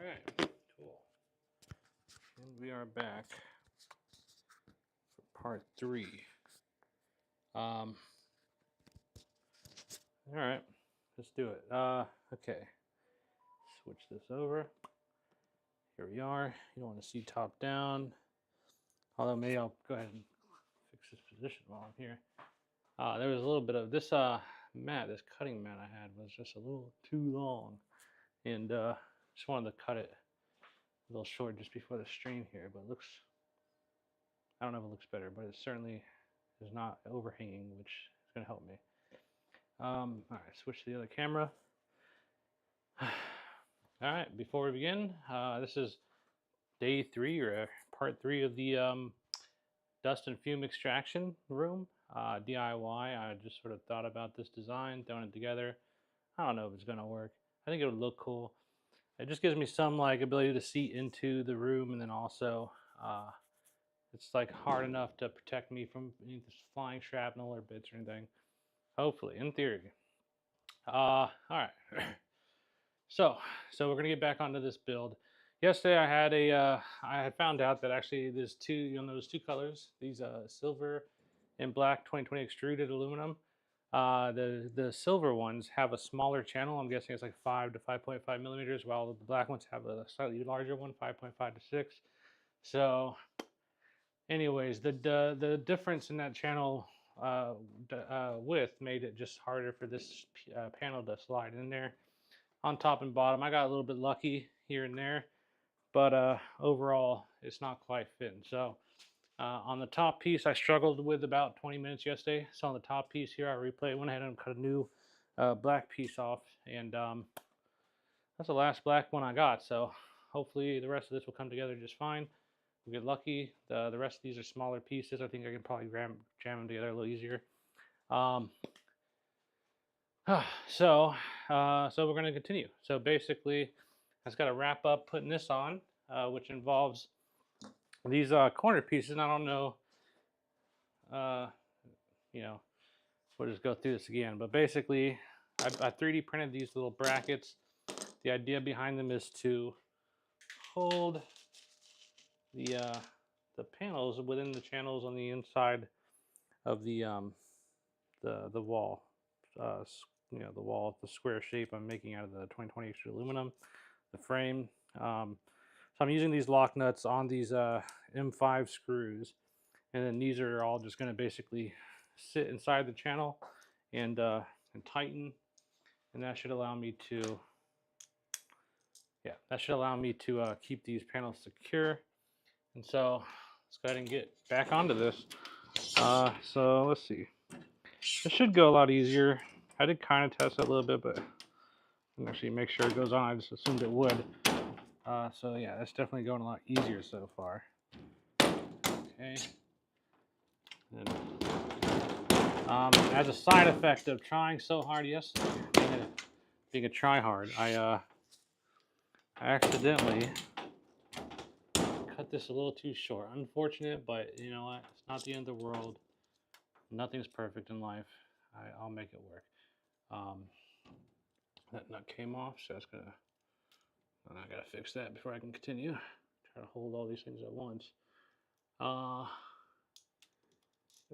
right, cool. And we are back for part 3. All right, let's do it. Okay, switch this over. Here we are. You don't want to see top down. Although maybe I'll go ahead and fix this position while I'm here. There was a little bit of this mat, this cutting mat I had was just a little too long, and just wanted to cut it a little short just before the stream here. But it looks, I don't know if it looks better, but it certainly is not overhanging, which is going to help me. All right, switch to the other camera. All right, before we begin, this is day 3 or part 3 of the dust and fume extraction room. DIY. I just sort of thought about this design, throwing it together. I don't know if it's gonna work. I think it would look cool. It just gives me some like ability to see into the room, and then also it's like hard enough to protect me from any flying shrapnel or bits or anything. Hopefully, in theory. All right. So we're gonna get back onto this build. Yesterday I had I had found out that actually there's two, you'll notice 2 colors. These silver and black 2020 extruded aluminum. The silver ones have a smaller channel. I'm guessing it's like 5 to 5.5 millimeters, while the black ones have a slightly larger one, 5.5 to 6. So, anyways, the difference in that channel width made it just harder for this panel to slide in there. On top and bottom, I got a little bit lucky here and there, but overall, it's not quite fitting. So. On the top piece, I struggled with about 20 minutes yesterday. So on the top piece here, I went ahead and cut a new black piece off, and that's the last black one I got. So hopefully the rest of this will come together just fine. We'll get lucky. The rest of these are smaller pieces. I think I can probably jam them together a little easier. So we're going to continue. So basically, I just got to wrap up putting this on, which involves these corner pieces. And I don't know, you know, we'll just go through this again. But basically, I 3D printed these little brackets. The idea behind them is to hold the panels within the channels on the inside of the wall. You know, the wall, the square shape I'm making out of the 2020 extruded aluminum, the frame. So I'm using these lock nuts on these M5 screws, and then these are all just going to basically sit inside the channel and tighten, and that should allow me to, keep these panels secure. And so let's go ahead and get back onto this. So let's see. It should go a lot easier. I did kind of test it a little bit, but I'm actually make sure it goes on. I just assumed it would. So yeah, that's definitely going a lot easier so far. Okay. And, as a side effect of trying so hard yesterday, being a try-hard, I accidentally cut this a little too short. Unfortunate, but you know what? It's not the end of the world. Nothing's perfect in life. I'll make it work. That nut came off, so that's gonna. And I gotta fix that before I can continue. Try to hold all these things at once. Gotta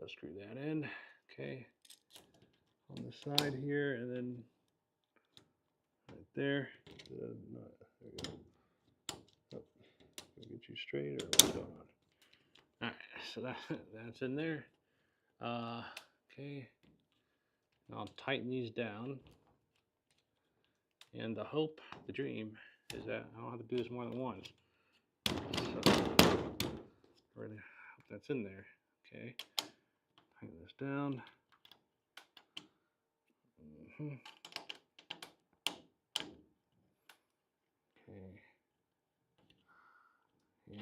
screw that in. Okay. On the side here, and then right there. There we go. Oh, get you straight, or what's going on? All right, so that's in there. Okay. Now I'll tighten these down. And the hope, the dream, is that I don't have to do this more than once. So, really hope that's in there. Okay. Tighten this down. Okay.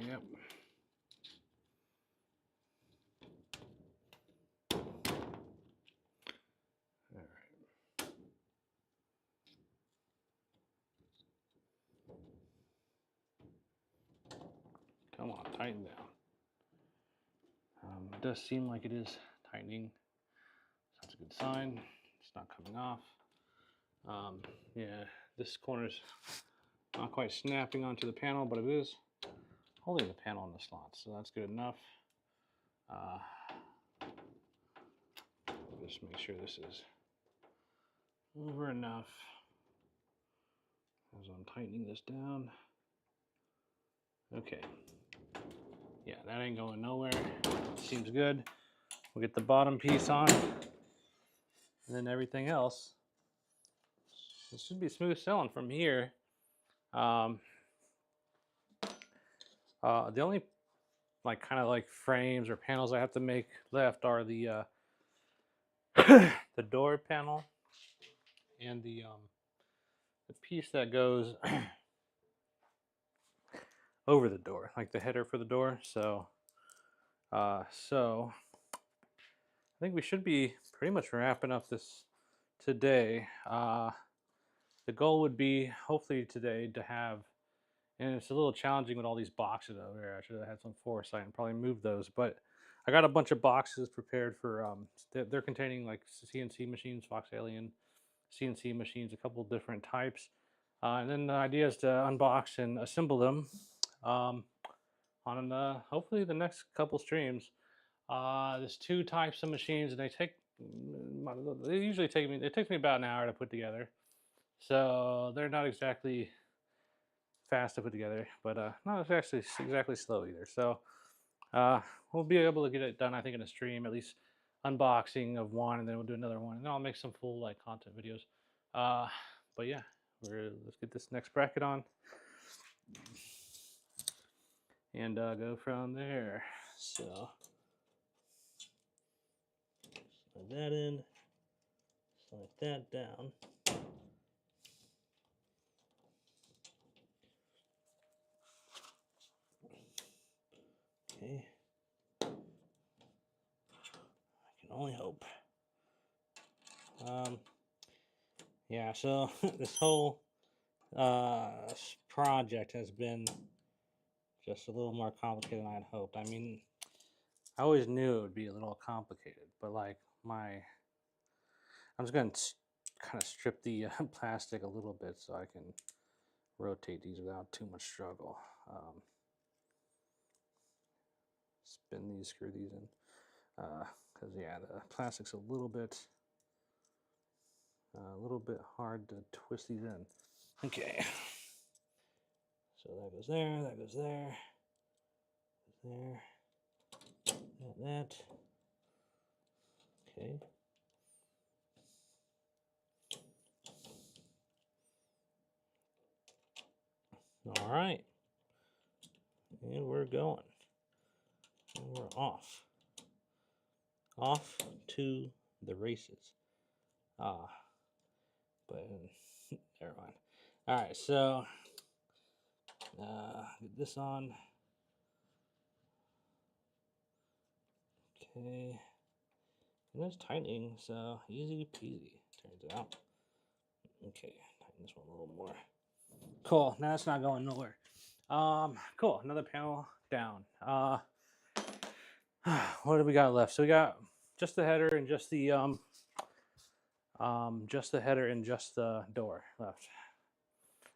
Yep. All right. Come on, tighten down. It does seem like it is tightening. So that's a good sign. It's not coming off. Yeah, this corner's Not quite snapping onto the panel, but it is holding the panel in the slot, so that's good enough. Just make sure this is over enough as I'm tightening this down. Okay. Yeah, that ain't going nowhere. Seems good. We'll get the bottom piece on, and then everything else. It should be smooth sailing from here. The only kind of like frames or panels I have to make left are the the door panel and the piece that goes over the door, like the header for the door. So I think we should be pretty much wrapping up this today. The goal would be hopefully today to have, and it's a little challenging with all these boxes over here. I should have had some foresight and probably moved those, but I got a bunch of boxes prepared for, they're containing like CNC machines, Fox Alien CNC machines, a couple different types. And then the idea is to unbox and assemble them on hopefully the next couple streams. There's two types of machines, and it takes me about an hour to put together. So they're not exactly fast to put together, but not actually exactly slow either. So we'll be able to get it done, I think, in a stream, at least unboxing of one, and then we'll do another one, and then I'll make some full like content videos. But yeah, let's get this next bracket on and go from there. So slide that in, slide that down. Okay. I can only hope. Yeah, so this whole project has been just a little more complicated than I'd hoped. I mean, I always knew it would be a little complicated, but like I'm just going to kind of strip the plastic a little bit so I can rotate these without too much struggle. Spin these, screw these in, because yeah, the plastic's a little bit hard to twist these in. Okay, so that goes there, that goes there, there, that. Okay. All right, and we're going. And we're off to the races. But never mind. All right, so get this on. Okay, and it's tightening, so easy peasy, turns out. Okay, tighten this one a little more. Cool, now it's not going nowhere. Cool, another panel down. What do we got left? So we got just the header and just the door left.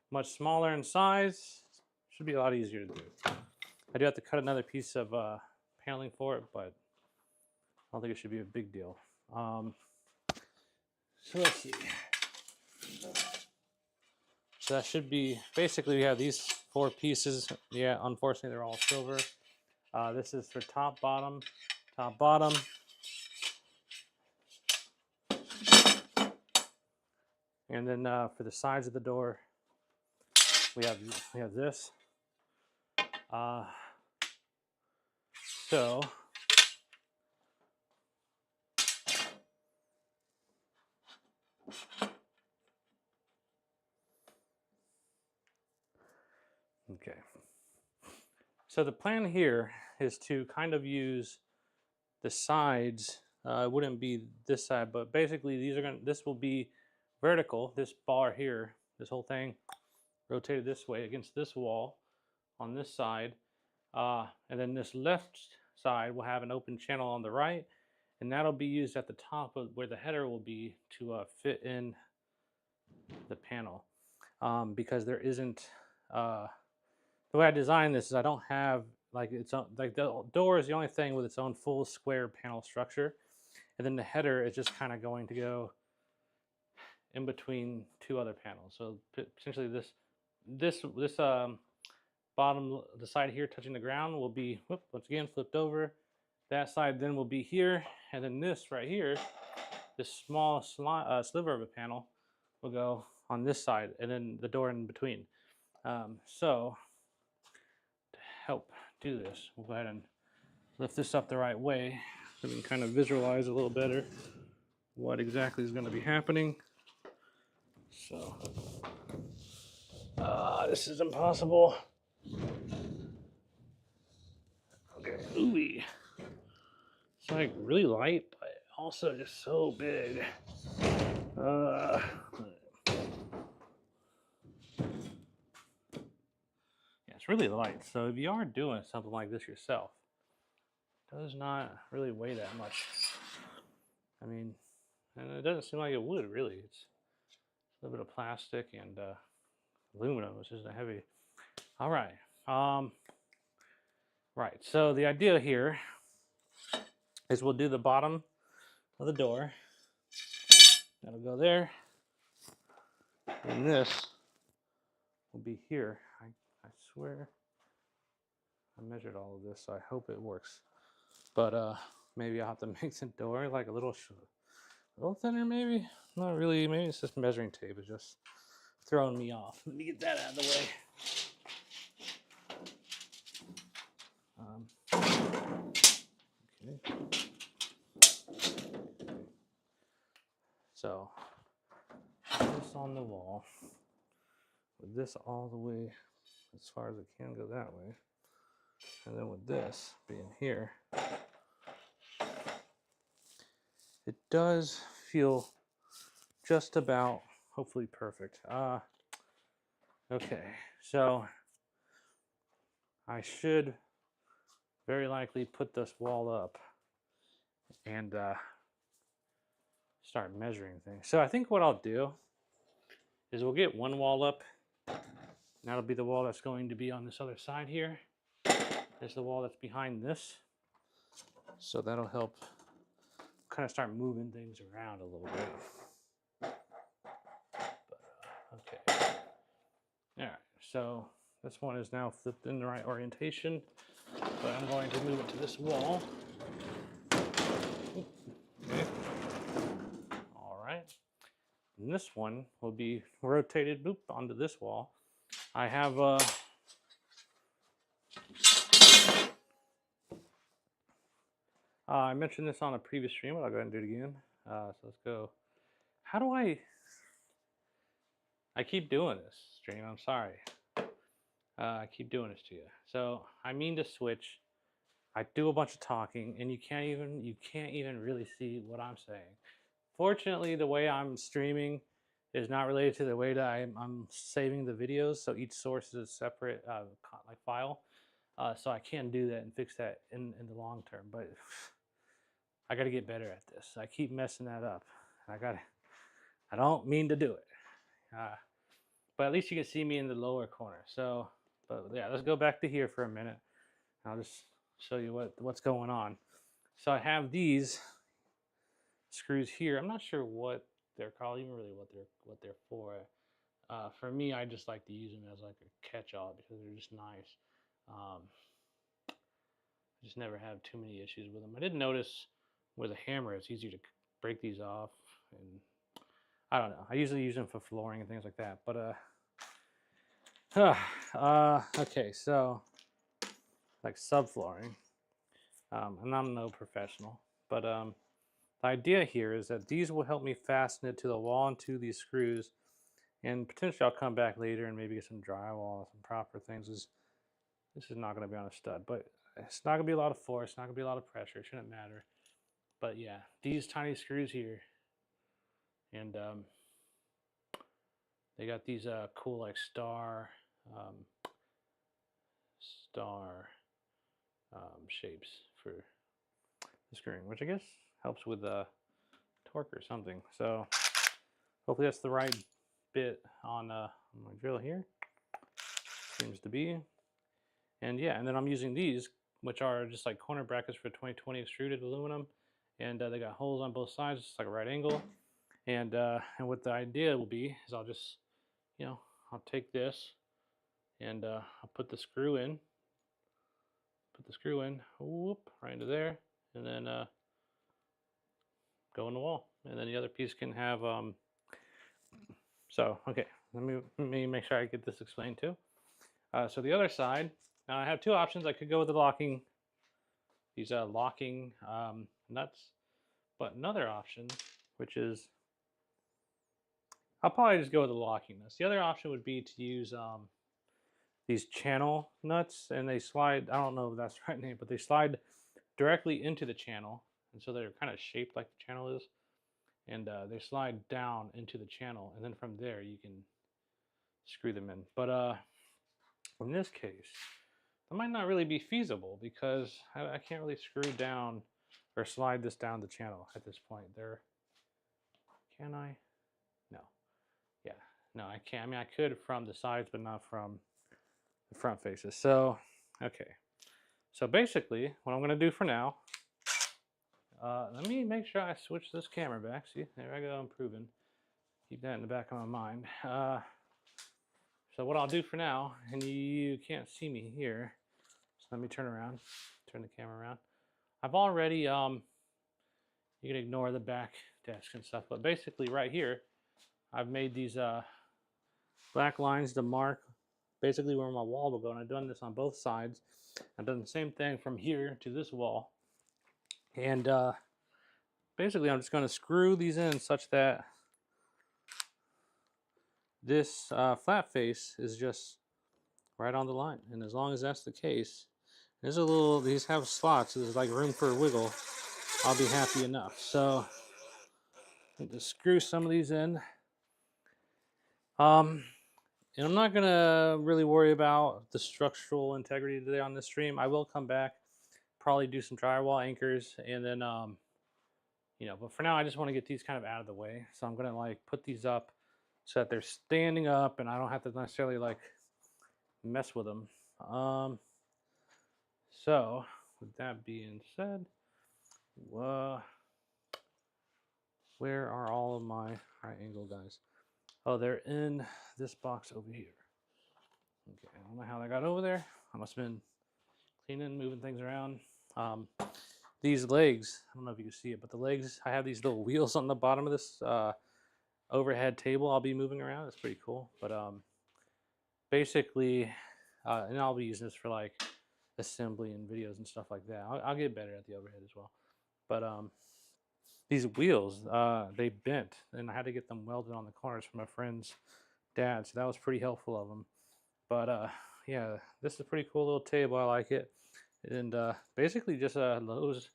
Much smaller in size, should be a lot easier to do. I do have to cut another piece of paneling for it, but I don't think it should be a big deal. So let's see. So that should be, basically we have these 4 pieces. Yeah, unfortunately they're all silver. This is for top, bottom. And then for the sides of the door, we have this. So okay. So the plan here is to kind of use the sides. It wouldn't be this side, but basically this will be vertical. This bar here, this whole thing rotated this way against this wall on this side, and then this left side will have an open channel on the right, and that'll be used at the top of where the header will be to fit in the panel, because there isn't the way I designed this is I don't have like its own, like the door is the only thing with its own full square panel structure, and then the header is just kind of going to go in between two other panels. So potentially this bottom, the side here touching the ground will be, once again, flipped over. That side then will be here, and then this right here, this small sliver of a panel will go on this side, and then the door in between. So to help do this, we'll go ahead and lift this up the right way so we can kind of visualize a little better what exactly is going to be happening. So this is impossible. Okay, ooey. It's like really light, but also just so big. Yeah, it's really light. So if you are doing something like this yourself, it does not really weigh that much. I mean, and it doesn't seem like it would really. It's a little bit of plastic and aluminum, which isn't heavy. All right. Right. So the idea here is we'll do the bottom of the door. That'll go there. And this will be here. I swear I measured all of this, so I hope it works. But maybe I'll have to make the door like a little thinner, maybe. Not really. Maybe it's just measuring tape. It's just throwing me off. Let me get that out of the way. Okay. So this on the wall, with this all the way as far as it can go that way, and then with this being here, it does feel just about hopefully perfect. Okay, so I should very likely put this wall up and start measuring things. So I think what I'll do is we'll get one wall up. That'll be the wall that's going to be on this other side here. There's the wall that's behind this. So that'll help kind of start moving things around a little bit. But, okay. All right, so this one is now flipped in the right orientation, but I'm going to move it to this wall. Okay. All right. And this one will be rotated onto this wall. I have I mentioned this on a previous stream, but I'll go ahead and do it again. So let's go. How do I keep doing this stream? I'm sorry. I keep doing this to you. So I mean to switch. I do a bunch of talking, and you can't even really see what I'm saying. Fortunately, the way I'm streaming is not related to the way that I'm saving the videos. So each source is a separate like file. So I can do that and fix that in the long term. But I got to get better at this. I keep messing that up. I don't mean to do it. But at least you can see me in the lower corner. So, but yeah, let's go back to here for a minute. I'll just show you what's going on. So I have these screws here. I'm not sure what they're called, even really what they're for. For me, I just like to use them as like a catch-all because they're just nice. I just never have too many issues with them. I did notice with a hammer, it's easier to break these off, and I don't know. I usually use them for flooring and things like that. But okay, so like subflooring. And I'm no professional, but the idea here is that these will help me fasten it to the wall and to these screws, and potentially I'll come back later and maybe get some drywall, some proper things. This is not going to be on a stud, but it's not going to be a lot of force, not going to be a lot of pressure. It shouldn't matter. But yeah, these tiny screws here, and they got these cool like star shapes for the screwing, which I guess helps with torque or something. So hopefully that's the right bit on my drill here. seems to be. And yeah, and then I'm using these, which are just like corner brackets for 2020 extruded aluminum, and they got holes on both sides, just like a right angle. And what the idea will be is I'll just, you know, I'll take this and I'll put the screw in, whoop, right into there, and then go in the wall. And then the other piece can have, so, okay, let me make sure I get this explained too. So the other side, now I have two options. I could go with the locking, these locking nuts, but another option, which is, I'll probably just go with the locking nuts. The other option would be to use these channel nuts, and they slide, I don't know if that's the right name, but they slide directly into the channel, and so they're kind of shaped like the channel is, and they slide down into the channel, and then from there you can screw them in. But in this case, that might not really be feasible because I can't really screw down or slide this down the channel at this point. Can I? No. Yeah, no, I can't. I mean, I could from the sides, but not from the front faces. So, okay. So basically, what I'm going to do for now, let me make sure I switch this camera back. See, there I go, improving. Keep that in the back of my mind. So what I'll do for now, and you can't see me here, so let me turn around, turn the camera around. I've already, you can ignore the back desk and stuff, but basically right here, I've made these black lines to mark basically where my wall will go, and I've done this on both sides. I've done the same thing from here to this wall, and basically I'm just going to screw these in such that this flat face is just right on the line. And as long as that's the case, there's a little, these have slots, so there's like room for a wiggle, I'll be happy enough. So I'll just screw some of these in. And I'm not gonna really worry about the structural integrity today on this stream. I will come back, probably do some drywall anchors, and then you know, but for now I just want to get these kind of out of the way. So I'm gonna like put these up so that they're standing up and I don't have to necessarily like mess with them. So with that being said, where are all of my right angle guys? Oh, they're in this box over here. Okay, I don't know how they got over there. I must have been cleaning, moving things around. These legs, I don't know if you can see it, but the legs, I have these little wheels on the bottom of this overhead table I'll be moving around. It's pretty cool. But basically, and I'll be using this for like assembly and videos and stuff like that. I'll get better at the overhead as well. But these wheels, they bent, and I had to get them welded on the corners from a friend's dad, so that was pretty helpful of them. But yeah, this is a pretty cool little table. I like it. And basically just a Lowe's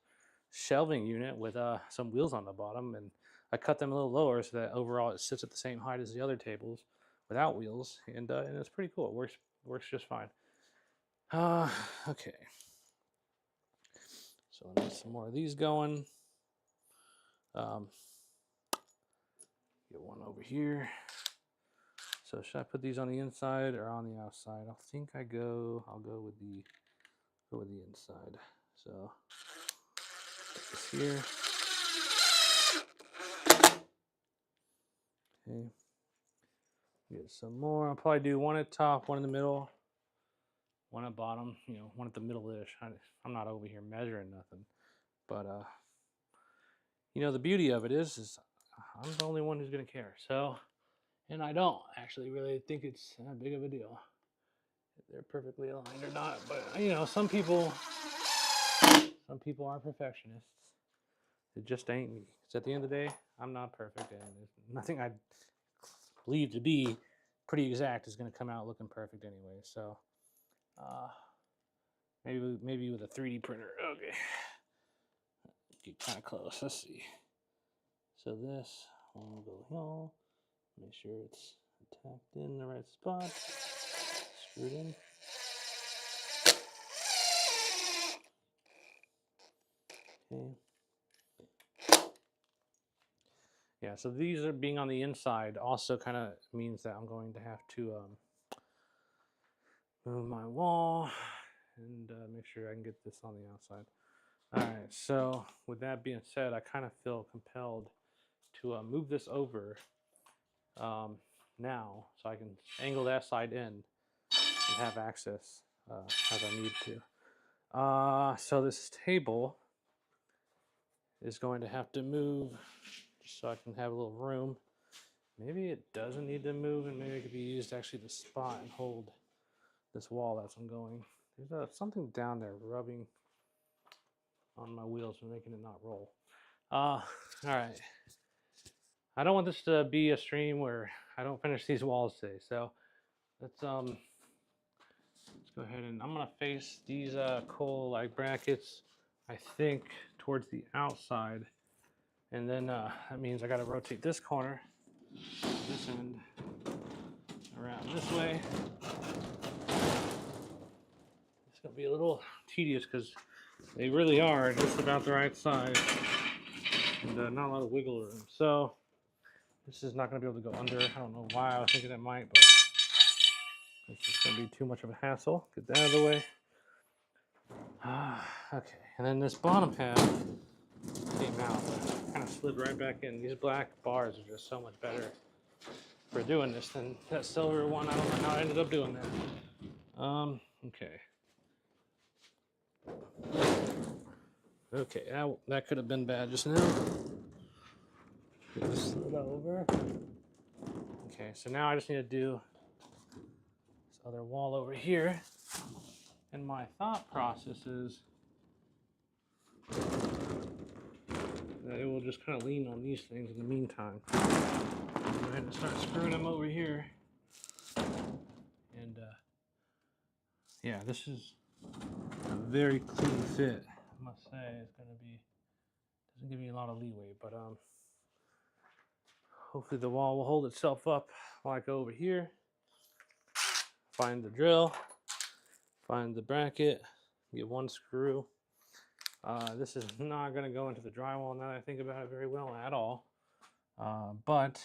shelving unit with some wheels on the bottom, and I cut them a little lower so that overall it sits at the same height as the other tables without wheels, and it's pretty cool. It works just fine. Okay, so I need some more of these going. Get one over here. So should I put these on the inside or on the outside? I think I'll go with the inside. So put this here. Okay. Get some more. I'll probably do one at the top, one in the middle, one at bottom, you know, one at the middle-ish. I'm not over here measuring nothing. But you know, the beauty of it is I'm the only one who's gonna care. So, and I don't actually really think it's that big of a deal if they're perfectly aligned or not. But you know, some people are perfectionists. It just ain't me. Because at the end of the day, I'm not perfect, and there's nothing I believe to be pretty exact is going to come out looking perfect anyway. So maybe with a 3D printer. Okay, get kind of close. Let's see. So this one will go here. Make sure it's tacked in the right spot. Screwed in. Okay. Yeah, so these are being on the inside also kind of means that I'm going to have to move my wall and make sure I can get this on the outside. All right, so with that being said, I kind of feel compelled to move this over now so I can angle that side in and have access as I need to. So this table is going to have to move just so I can have a little room. Maybe it doesn't need to move, and maybe it could be used actually to spot and hold this wall as I'm going. There's something down there rubbing on my wheels and making it not roll. All right. I don't want this to be a stream where I don't finish these walls today. So let's go ahead and I'm gonna face these coal like brackets, I think, towards the outside, and then that means I gotta rotate this corner, this end, around this way. It's gonna be a little tedious because they really are just about the right size and not a lot of wiggle room. So this is not gonna be able to go under. I don't know why I was thinking it might, but it's just gonna be too much of a hassle. Get that out of the way. Okay, and then this bottom half came out, kind of slid right back in. These black bars are just so much better for doing this than that silver one. I don't know how I ended up doing that. Okay. Okay, that could have been bad just now. Just slid over. Okay, so now I just need to do this other wall over here. And my thought process is that it will just kind of lean on these things in the meantime. I'm going to start screwing them over here. And yeah, this is a very clean fit, I must say. It's going to be, doesn't give me a lot of leeway, but hopefully the wall will hold itself up while I go over here, find the drill, find the bracket, get one screw. This is not going to go into the drywall now that I think about it very well at all. But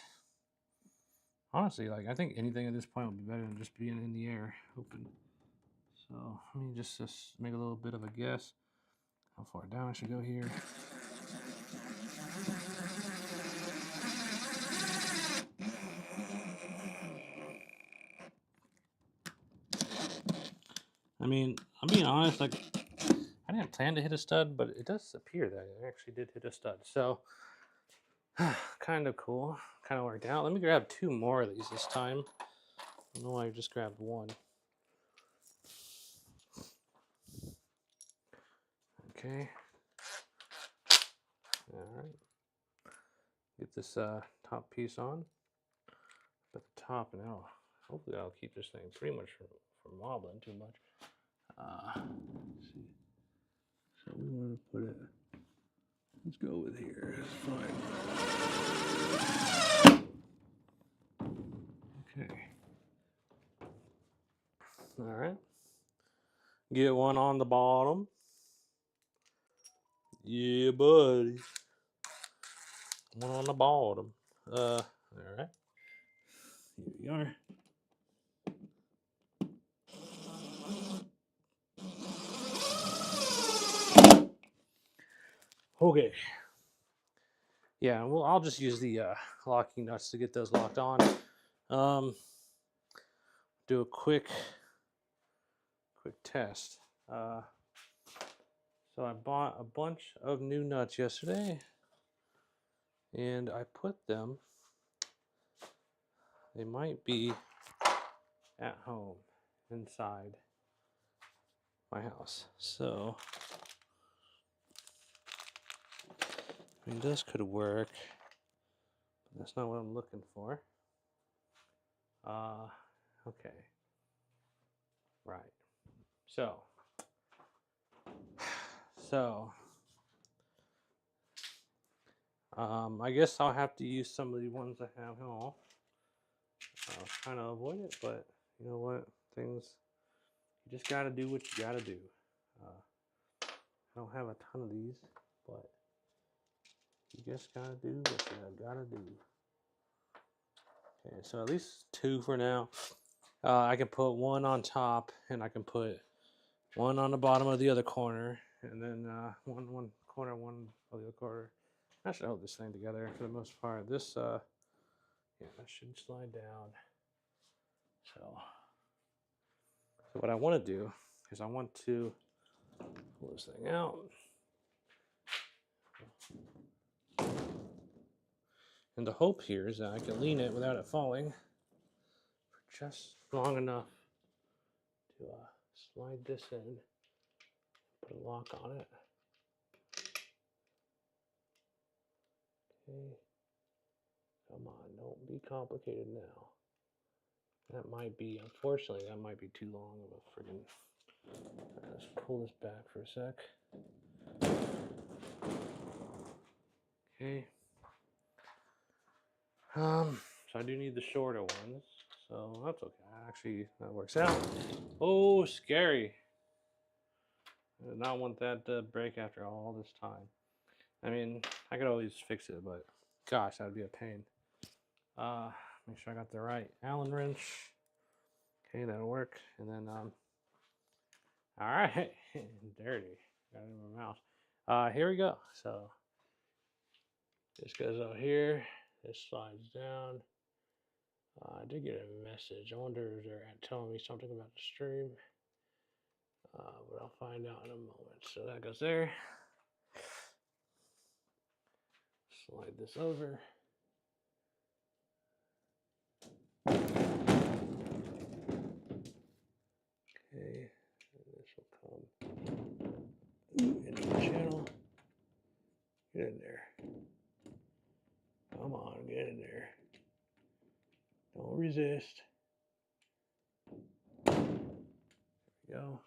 honestly, like, I think anything at this point would be better than just being in the air open. So let me just make a little bit of a guess how far down I should go here. I mean, I'm being honest, like, I didn't plan to hit a stud, but it does appear that I actually did hit a stud. So kind of cool, kind of worked out. Let me grab two more of these this time. I don't know why I just grabbed one. Okay. All right. Get this top piece on. At the top, and hopefully that'll keep this thing pretty much from wobbling too much. Let's see. So we want to put it. Let's go with here. It's fine. Okay. All right. Get one on the bottom. Yeah, buddy. One on the bottom. All right. Here we are. Okay. Yeah, well, I'll just use the locking nuts to get those locked on. Do a quick test. So I bought a bunch of new nuts yesterday, and I put them. They might be at home inside my house. So I mean, this could work, but that's not what I'm looking for. Okay. Right. So I guess I'll have to use some of the ones I have at all. I was trying to avoid it, but you know what? Things, you just got to do what you got to do. I don't have a ton of these, but you just got to do what you got to do. Okay, so at least two for now. I can put one on top, and I can put one on the bottom of the other corner, and then one corner, one of the other corner. I should hold this thing together for the most part. This, yeah, that should slide down. So what I want to do is I want to pull this thing out. And the hope here is that I can lean it without it falling for just long enough to slide this in, put a lock on it. Okay, come on, don't be complicated now. That might be, unfortunately, that might be too long of a friggin'. Let's pull this back for a sec. Okay. So I do need the shorter ones, so that's okay. Actually, that works out. Oh, scary. I did not want that to break after all this time. I mean, I could always fix it, but gosh, that'd be a pain. Make sure I got the right Allen wrench. Okay, that'll work. And then, all right, dirty. Got it in my mouth. Here we go. So this goes out here. This slides down. I did get a message. I wonder if they're telling me something about the stream. But I'll find out in a moment. So that goes there. Slide this over. Okay, and this will come into the channel. Get in there. Come on, get in there. Don't resist. There we go.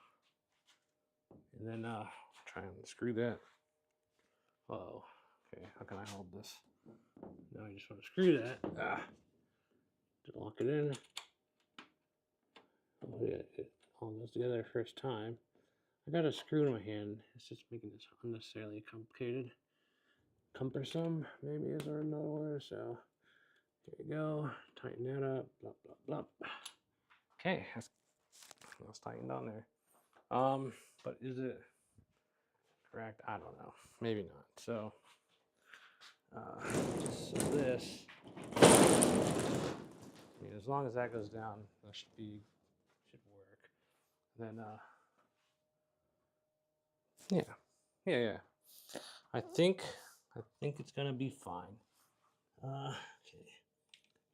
And then try and screw that. Uh-oh. Okay, how can I hold this? Now I just want to screw that. To lock it in. Oh, yeah, it all goes together first time. I got a screw in my hand. It's just making this unnecessarily complicated. Cumbersome, maybe is another word. So here we go. Tighten that up. Blah, blah, blah. Okay, that's tightened on there. But is it correct? I don't know. Maybe not. So, so this, I mean, as long as that goes down, that should work. Then, yeah. I think it's gonna be fine. Okay.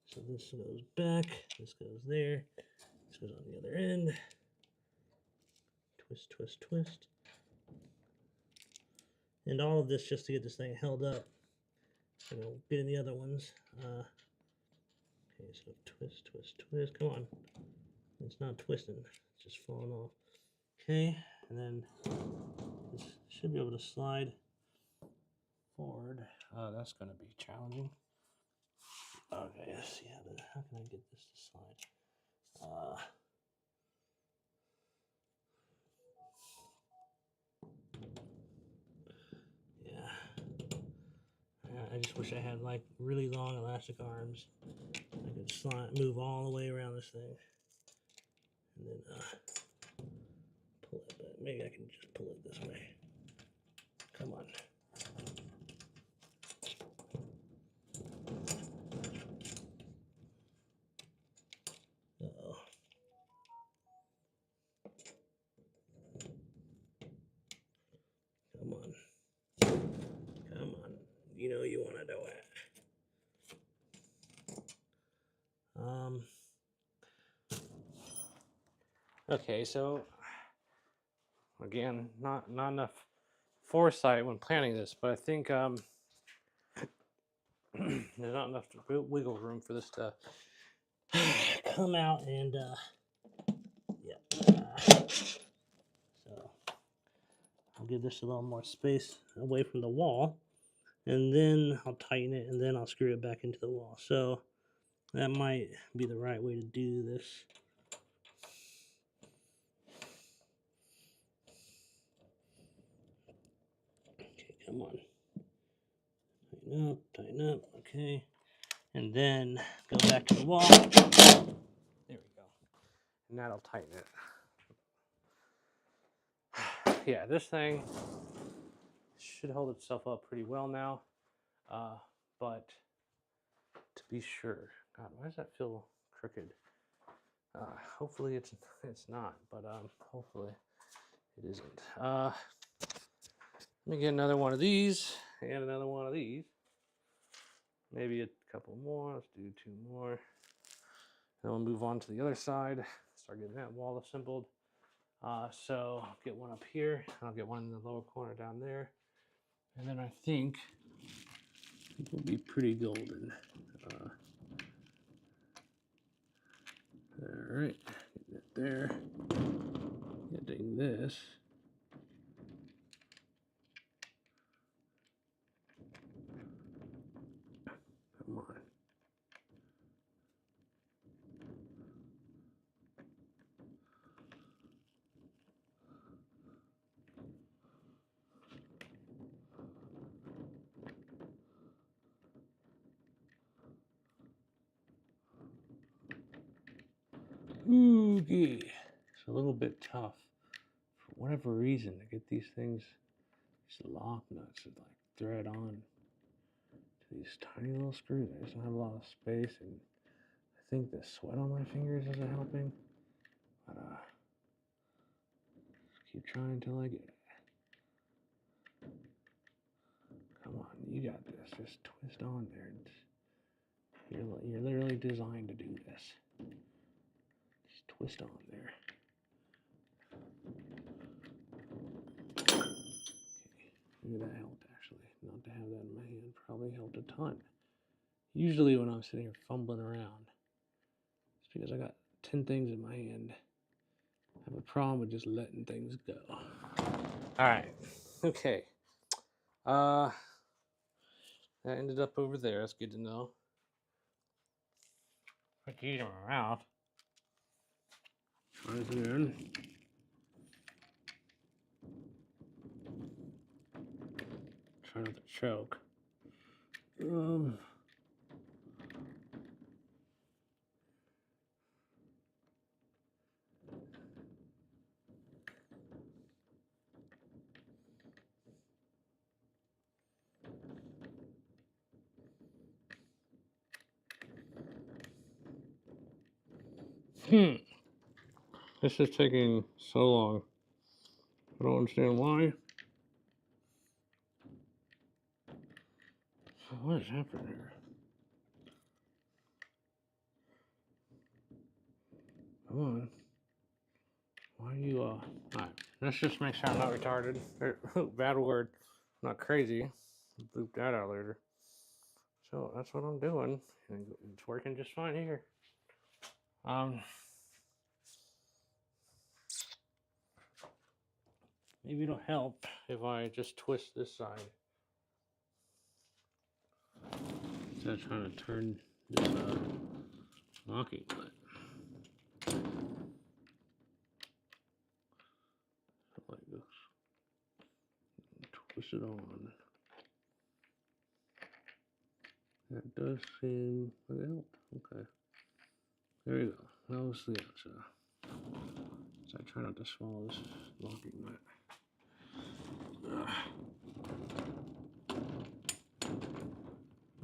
So this goes back. This goes there. This goes on the other end. Twist, twist, twist. And all of this just to get this thing held up. So we'll get in the other ones. Okay, so twist, twist, twist. Come on. It's not twisting. It's just falling off. Okay, and then this should be able to slide forward. That's going to be challenging. Okay, let's see how can I get this to slide? I just wish I had like really long elastic arms. I could slide, move all the way around this thing, and then pull it back. Maybe I can just pull it this way. Come on. Uh-oh. Come on. Come on. You know you want to do it. Okay, so again, not enough foresight when planning this, but I think there's not enough wiggle room for this to come out, and yeah. So I'll give this a little more space away from the wall, and then I'll tighten it, and then I'll screw it back into the wall. So that might be the right way to do this. Okay, come on. Tighten up, okay. And then go back to the wall. There we go. and that'll tighten it. Yeah, this thing should hold itself up pretty well now, but to be sure, God, why does that feel crooked? Hopefully it's not, but hopefully it isn't. Let me get another one of these and another one of these. Maybe a couple more. Let's do 2 more. Then we'll move on to the other side. Start getting that wall assembled. So I'll get one up here. I'll get one in the lower corner down there. And then I think it will be pretty golden. All right, get that there. Getting this. Come on. Oogie. It's a little bit tough. For whatever reason, to get these things, these lock nuts that like thread on to these tiny little screws. I just don't have a lot of space, and I think the sweat on my fingers isn't helping. But just keep trying till I get it. Come on, you got this. Just twist on there. You're literally designed to do this. Just twist on there. Okay, maybe that helped actually. Not to have that in my hand probably helped a ton. Usually when I'm sitting here fumbling around, it's because I got 10 things in my hand. I have a problem with just letting things go. All right, okay. That ended up over there. That's good to know. Put these in my mouth. Try this again. Try not to choke. This is taking so long. I don't understand why. What is happening here? Come on. Why are you, Alright, let's just make sure I'm not retarded. Bad word. I'm not crazy. Boop that out later. So that's what I'm doing. And it's working just fine here. Maybe it'll help if I just twist this side. Instead of trying to turn this locking nut. Like this. Twist it on. That does seem like it helped. Okay. There you go. That was the answer. So I try not to swallow this locking nut.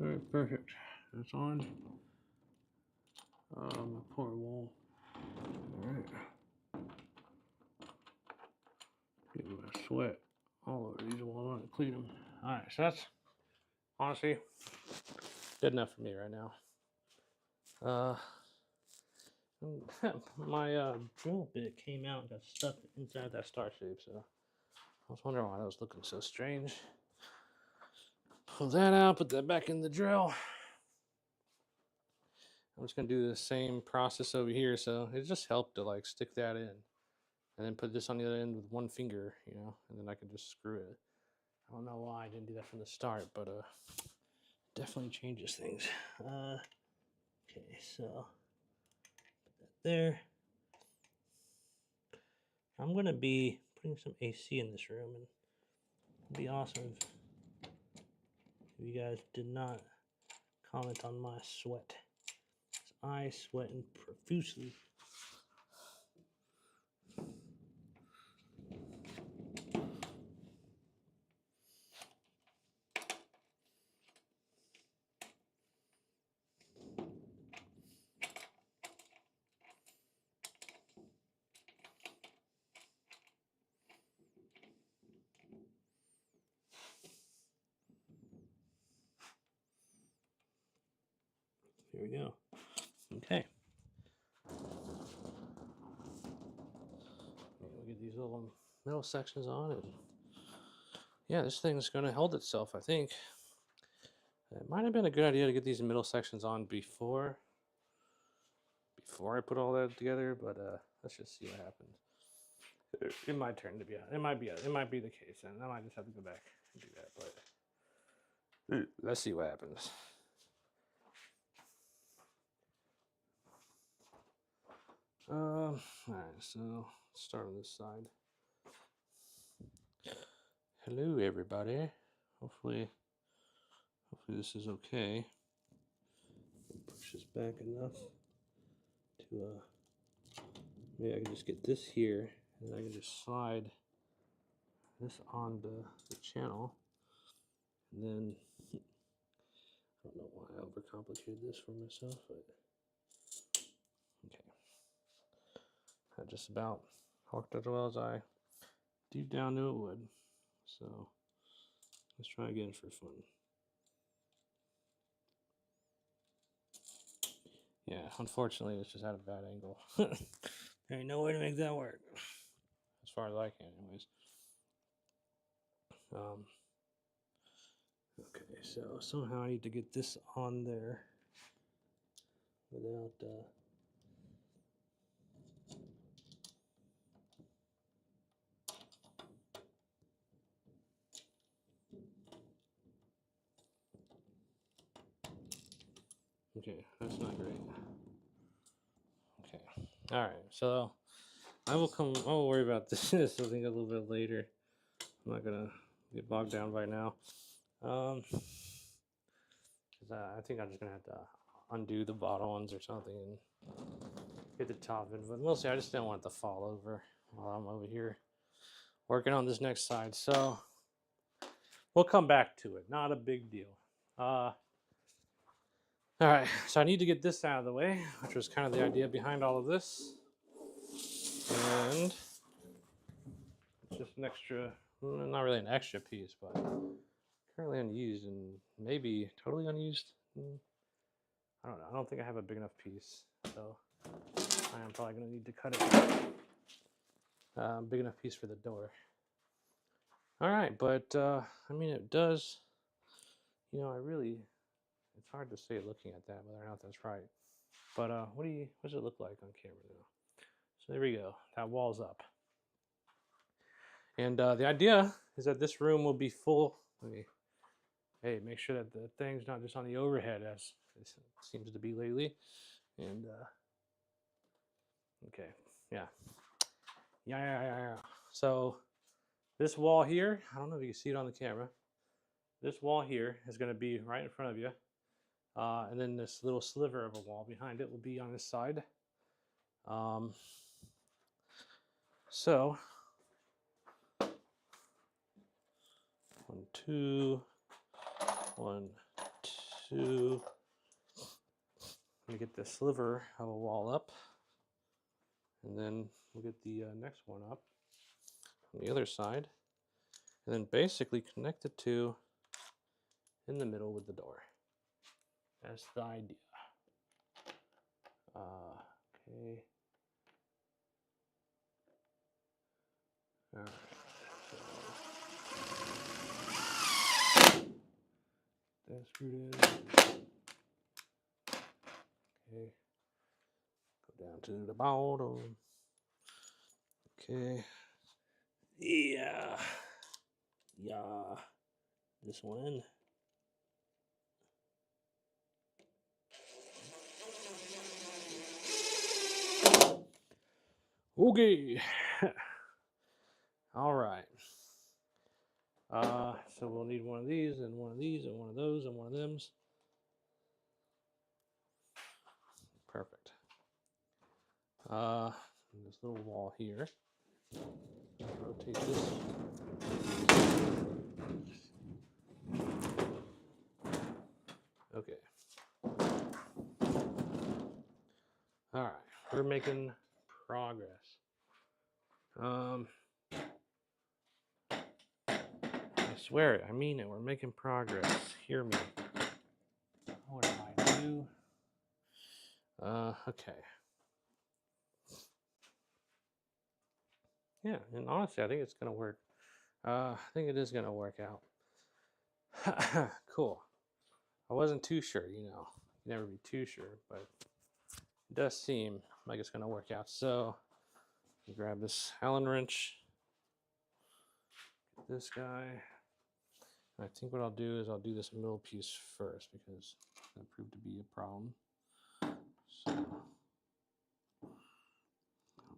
Alright, perfect. That's on. My poor wall. Alright. Getting my sweat all over these walls. I'm gonna clean them. Alright, so that's honestly good enough for me right now. My drill bit came out and got stuck inside that star shape, so I was wondering why that was looking so strange. Pull that out, put that back in the drill. I'm just gonna do the same process over here, so it just helped to like stick that in and then put this on the other end with one finger, you know, and then I can just screw it. I don't know why I didn't do that from the start, but definitely changes things. Okay, so put that there. I'm gonna be putting some AC in this room, and it'd be awesome if you guys did not comment on my sweat. I sweating profusely. There we go. Okay. We'll get these little middle sections on, and yeah, this thing's going to hold itself, I think. It might have been a good idea to get these middle sections on before I put all that together, but let's just see what happens. It might turn to be it might be the case, and I might just have to go back and do that, but let's see what happens. All right, so let's start on this side. Hello, everybody. Hopefully this is okay. Push this back enough to maybe I can just get this here, and I can just slide this on the channel, and then I don't know why I overcomplicated this for myself, but okay. That just about worked as well as I deep down knew it would. So let's try again for fun. Yeah, unfortunately, it's just at a bad angle. There ain't no way to make that work, as far as I can, anyways. Okay, so somehow I need to get this on there without okay, that's not great. Okay, all right, so I will worry about this I think a little bit later. I'm not gonna get bogged down right now. Cause I think I'm just gonna have to undo the bottom ones or something and get the top in, but mostly I just didn't want it to fall over while I'm over here working on this next side. So we'll come back to it, not a big deal. All right, so I need to get this out of the way, which was kind of the idea behind all of this. And it's just an extra, not really an extra piece, but currently unused and maybe totally unused. I don't know. I don't think I have a big enough piece, so I am probably going to need to cut it big enough piece for the door. All right, but I mean, it does, you know, it's hard to say looking at that whether or not that's right. But what does it look like on camera now? So there we go. That wall's up. And the idea is that this room will be full. Hey, make sure that the thing's not just on the overhead as it seems to be lately. And okay, yeah. So this wall here, I don't know if you can see it on the camera. This wall here is going to be right in front of you. And then this little sliver of a wall behind it will be on this side. So 1, 2, 1, 2. Let me get the sliver of a wall up, and then we'll get the next one up on the other side, and then basically connect the two in the middle with the door. That's the idea. Okay. All right. So that's screwed in. Okay. Go down to the bottom. Okay. Yeah. This one. Okay. All right. So we'll need one of these and one of these and one of those and one of them's. Perfect. This little wall here. Rotate this. Okay. All right. We're making progress. I swear it. I mean it. We're making progress. Hear me. What do I do? Okay. Yeah, and honestly, I think it's gonna work. I think it is gonna work out. Cool. I wasn't too sure, you know. You never be too sure, but it does seem like it's gonna work out. So grab this Allen wrench, this guy. And I think what I'll do is I'll do this middle piece first because that proved to be a problem. So I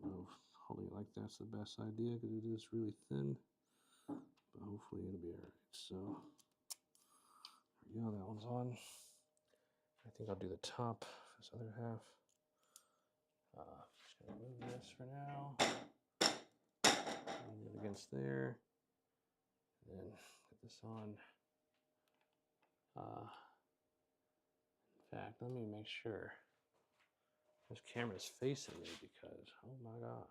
don't know if holding it like that's the best idea because it is really thin, but hopefully it'll be all right. So there we go, that one's on. I think I'll do the top for this other half. Just gonna move this for now. Move it against there. And then put this on. In fact, let me make sure this camera's facing me because, oh my God.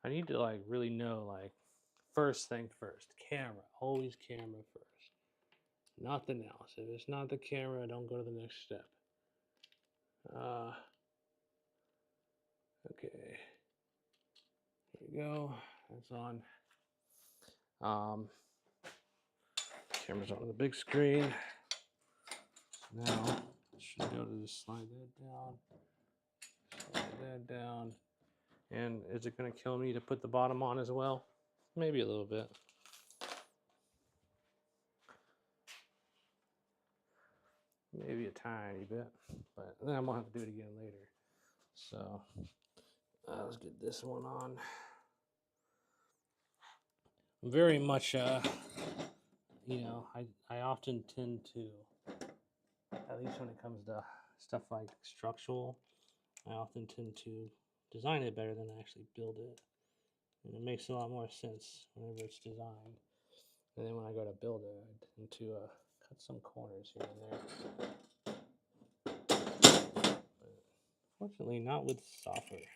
I need to like really know, like, first thing first, camera, always camera first. Nothing else. If it's not the camera, don't go to the next step. Okay. There we go. That's on. Camera's on the big screen. So now I should be able to just slide that down. Slide that down. And is it going to kill me to put the bottom on as well? Maybe a little bit. Maybe a tiny bit, but then I'm gonna have to do it again later. So let's get this one on. Very much, you know, I often tend to, at least when it comes to stuff like structural, I often tend to design it better than actually build it. And it makes a lot more sense whenever it's designed. And then when I go to build it, I tend to cut some corners here and there. Fortunately, not with software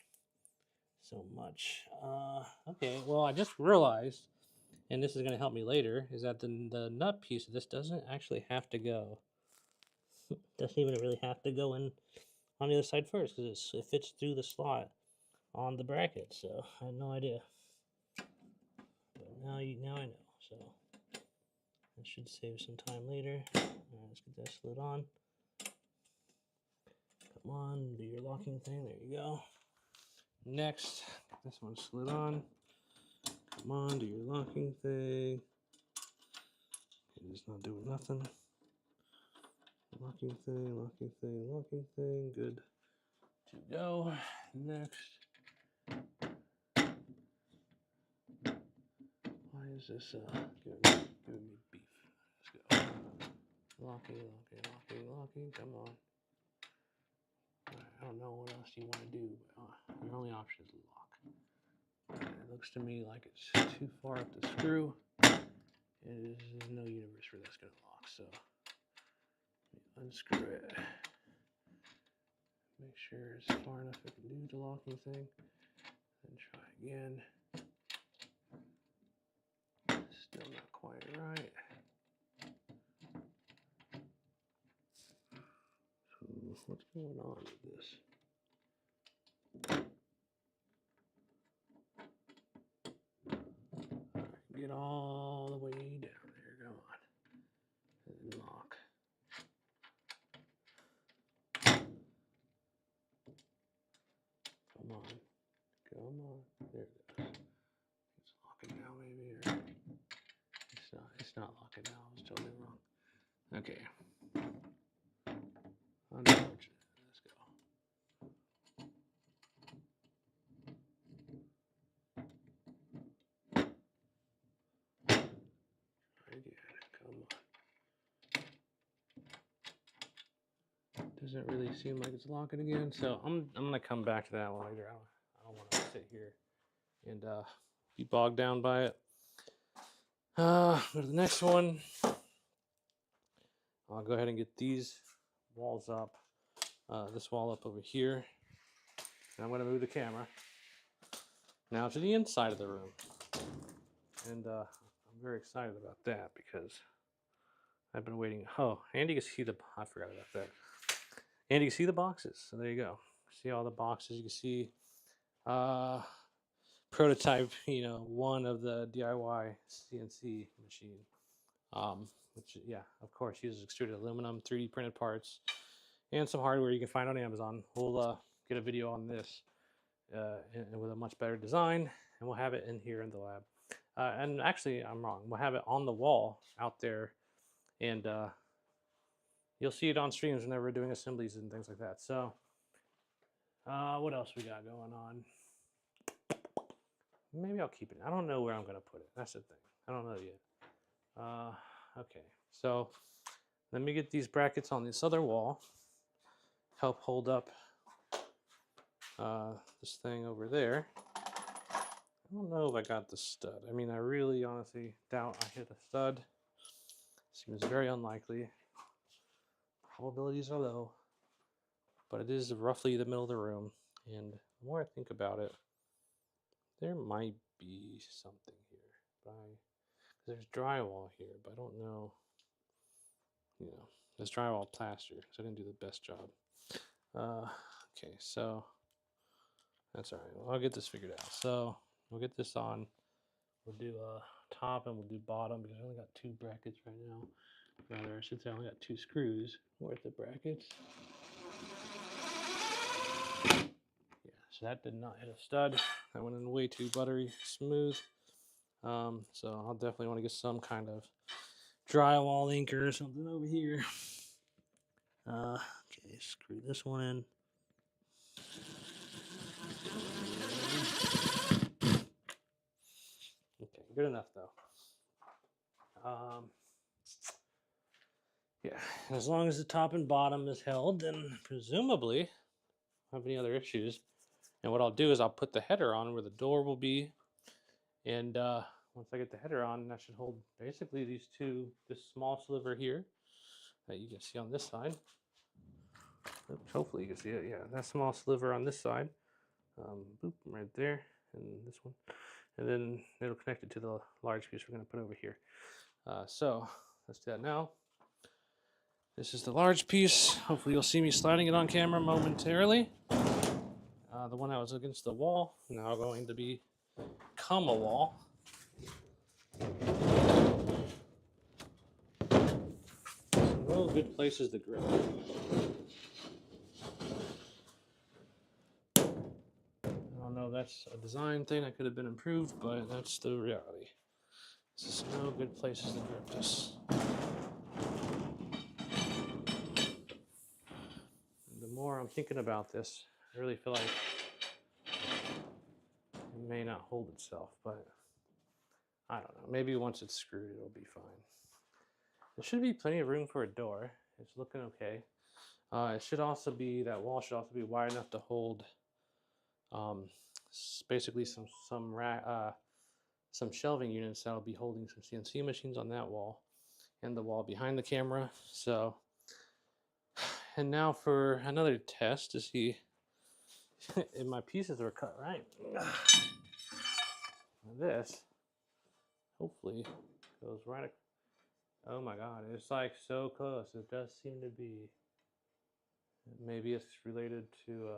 so much. Okay, well, I just realized, and this is going to help me later, is that the nut piece of this doesn't actually have to go. Doesn't even really have to go in on the other side first because it fits through the slot on the bracket. So I had no idea. But now I know. So that should save some time later. All right, let's get that slid on. Come on, do your locking thing. There you go. Next, this one slid on. Come on, do your locking thing. It's not doing nothing. Locking thing, locking thing, locking thing. Good to go. Next. Why is this giving me beef? Let's go. Locking, locking, locking, locking. Come on. I don't know what else you want to do, but your only option is lock. It looks to me like it's too far up the screw. There's no universe where that's going to lock, so unscrew it. Make sure it's far enough it can do the locking thing. Then try again. Still not quite right. So what's going on with this? Alright, get all the way down there. Come on. And lock. Come on. Come on. There it goes. It's locking now, maybe, or it's not locking now. I was totally wrong. Okay. Unfortunate. Let's go. Try again. Come on. Doesn't really seem like it's locking again, so I'm gonna come back to that one later. I don't want to sit here and be bogged down by it. Go to the next one. I'll go ahead and get these walls up. This wall up over here. And I'm going to move the camera now to the inside of the room. And I'm very excited about that because I've been waiting. Oh, and you can see I forgot about that. And you can see the boxes. So there you go. See all the boxes. You can see prototype, one of the DIY CNC machine. Which, yeah, of course, uses extruded aluminum, 3D printed parts, and some hardware you can find on Amazon. We'll get a video on this and with a much better design, and we'll have it in here in the lab. And actually, I'm wrong. We'll have it on the wall out there, and you'll see it on streams whenever we're doing assemblies and things like that. So, what else we got going on? Maybe I'll keep it. I don't know where I'm going to put it. That's the thing. I don't know yet. Okay, so let me get these brackets on this other wall. Help hold up this thing over there. I don't know if I got the stud. I mean, I really honestly doubt I hit a stud. Seems very unlikely. Probabilities are low, but it is roughly the middle of the room. And the more I think about it, there might be something here. There's drywall here, but I don't know. There's drywall plaster, so I didn't do the best job. Okay, so that's all right. Well, I'll get this figured out. So we'll get this on. We'll do top and we'll do bottom because I only got 2 brackets right now. Rather, I should say I only got 2 screws worth of brackets. Yeah, so that did not hit a stud. That went in way too buttery smooth. So I'll definitely want to get some kind of drywall anchor or something over here. Okay, screw this one in. Okay, good enough though. Yeah, as long as the top and bottom is held, then presumably I don't have any other issues. And what I'll do is I'll put the header on where the door will be. And once I get the header on, that should hold basically this small sliver here that you can see on this side. Oops, hopefully you can see it. Yeah, that small sliver on this side. Boop, right there, and this one. And then it'll connect it to the large piece we're going to put over here. So let's do that now. This is the large piece. Hopefully you'll see me sliding it on camera momentarily. The one that was against the wall, now going to become a wall. No good places to grip. I don't know, that's a design thing that could have been improved, but that's the reality. This is no good places to grip this. The more I'm thinking about this, I really feel like it may not hold itself, but I don't know. Maybe once it's screwed, it'll be fine. There should be plenty of room for a door. It's looking okay. It should also be, that wall should also be wide enough to hold basically some shelving units that'll be holding some CNC machines on that wall and the wall behind the camera. So, and now for another test to see if my pieces are cut right. This hopefully goes right. Oh my God, it's like so close. It does seem to be. Maybe it's related to.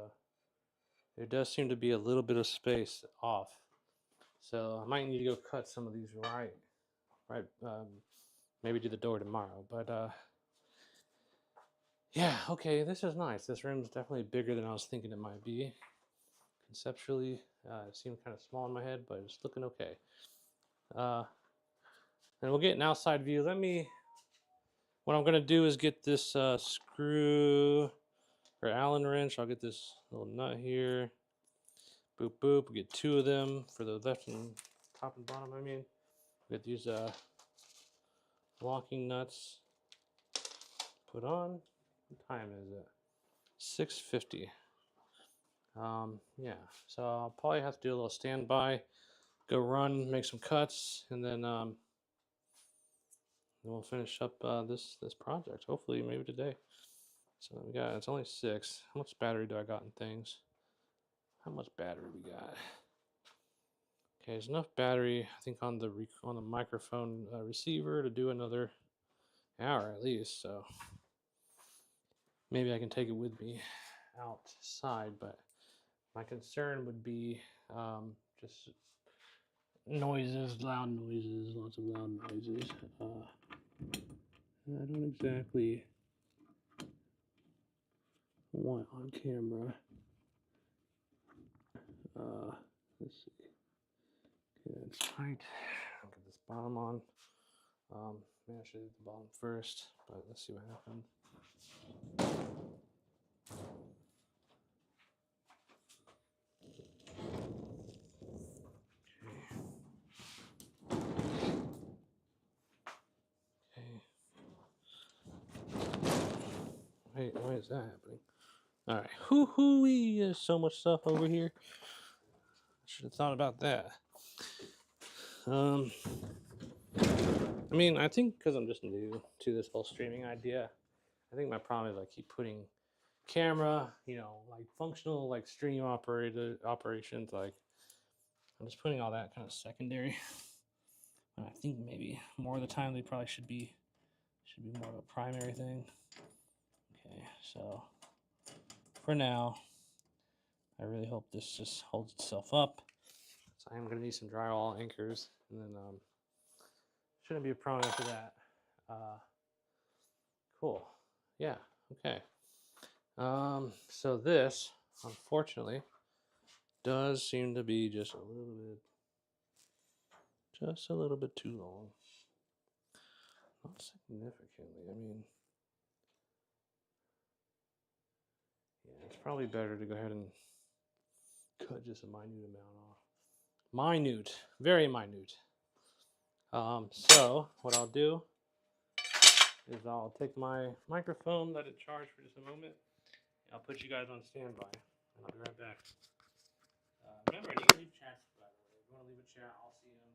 There does seem to be a little bit of space off, so I might need to go cut some of these right. Maybe do the door tomorrow, but yeah. Okay, this is nice. This room is definitely bigger than I was thinking it might be. Conceptually, it seemed kind of small in my head, but it's looking okay. And we'll get an outside view. What I'm going to do is get this screw or Allen wrench. I'll get this little nut here. Boop, boop. We'll get 2 of them for the left and top and bottom, We'll get these locking nuts put on. What time is it? 6:50. Yeah, so I'll probably have to do a little standby, go run, make some cuts, and then we'll finish up this project. Hopefully, maybe today. So it's only 6. How much battery do I got in things? How much battery we got? Okay, there's enough battery, I think, on the microphone receiver to do another hour at least. So maybe I can take it with me outside, but my concern would be just noises, loud noises, lots of loud noises. I don't exactly want on camera. Let's see. Okay, that's tight. I'll get this bottom on. Maybe I should do the bottom first, but let's see what happens. Okay. Why is that happening? All right. Hoo-hoo-wee. There's so much stuff over here. I should have thought about that. I mean, I think because I'm just new to this whole streaming idea, I think my problem is I keep putting camera, you know, like functional, like stream operations, like I'm just putting all that kind of secondary. And I think maybe more of the time they probably should be more of a primary thing. Okay, so for now, I really hope this just holds itself up. So I'm gonna need some drywall anchors, and then shouldn't be a problem after that. Cool. Yeah. Okay. So this, unfortunately, does seem to be just a little bit too long. Not significantly. I mean, yeah, it's probably better to go ahead and cut just a minute amount off. Minute, very minute. So what I'll do is I'll take my microphone, let it charge for just a moment. I'll put you guys on standby, and I'll be right back. Remember, I need to leave chats, by the way. If you want to leave a chat, I'll see them.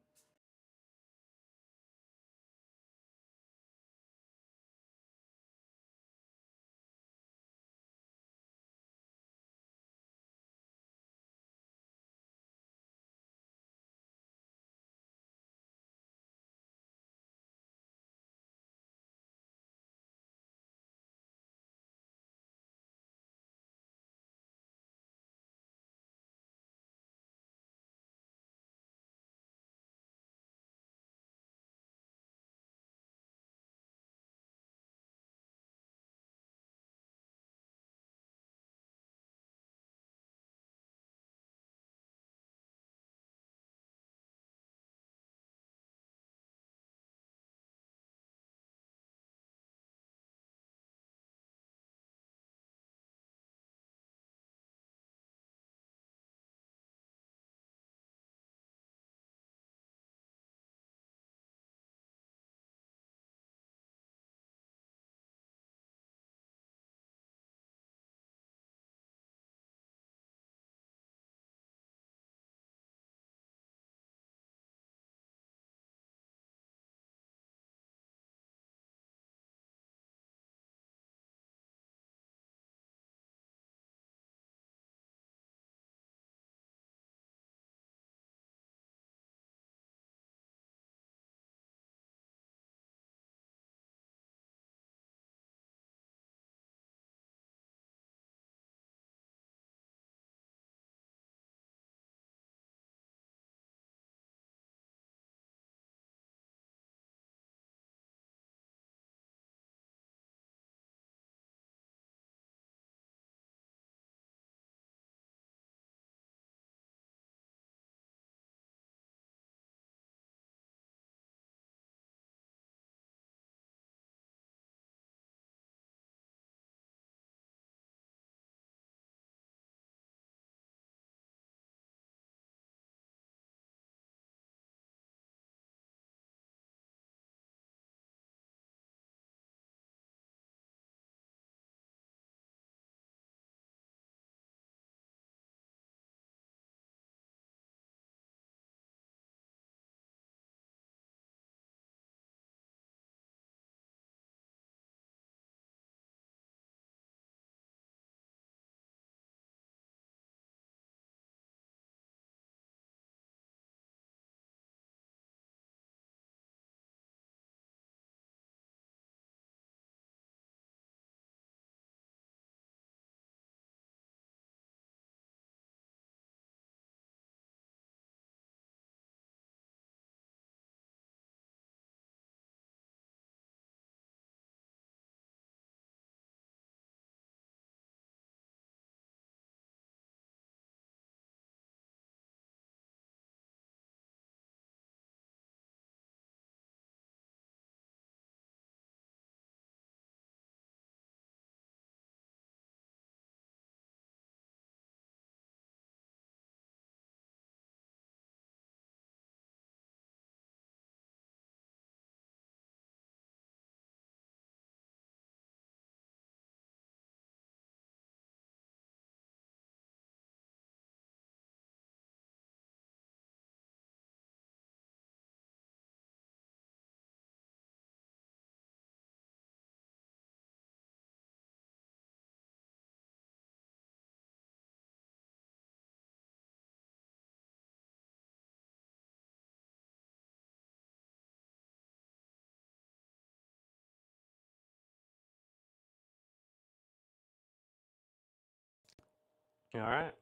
All right,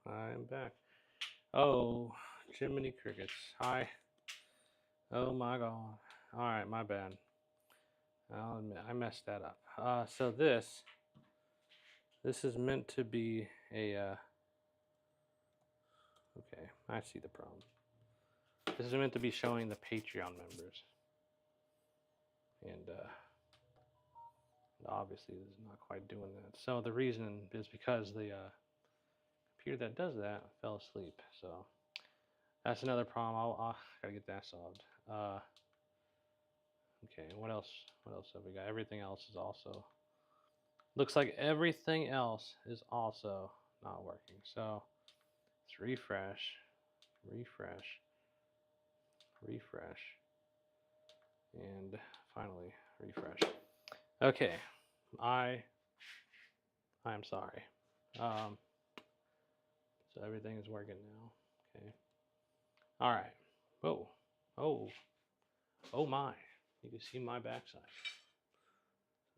I'm back. Oh, Jiminy Crickets. Hi. Oh my God. All right, my bad. I'll admit I messed that up. So this is meant to be a. Okay, I see the problem. This is meant to be showing the Patreon members, and obviously this is not quite doing that. So the reason is because the computer that does that fell asleep. So that's another problem. I'll gotta get that solved. Okay, what else? What else have we got? Everything else is also looks like everything else is also not working. So let's refresh, refresh, refresh, and finally refresh. Okay, I'm sorry. Um, so everything is working now. Okay. All right. Whoa. Oh. Oh my. You can see my backside.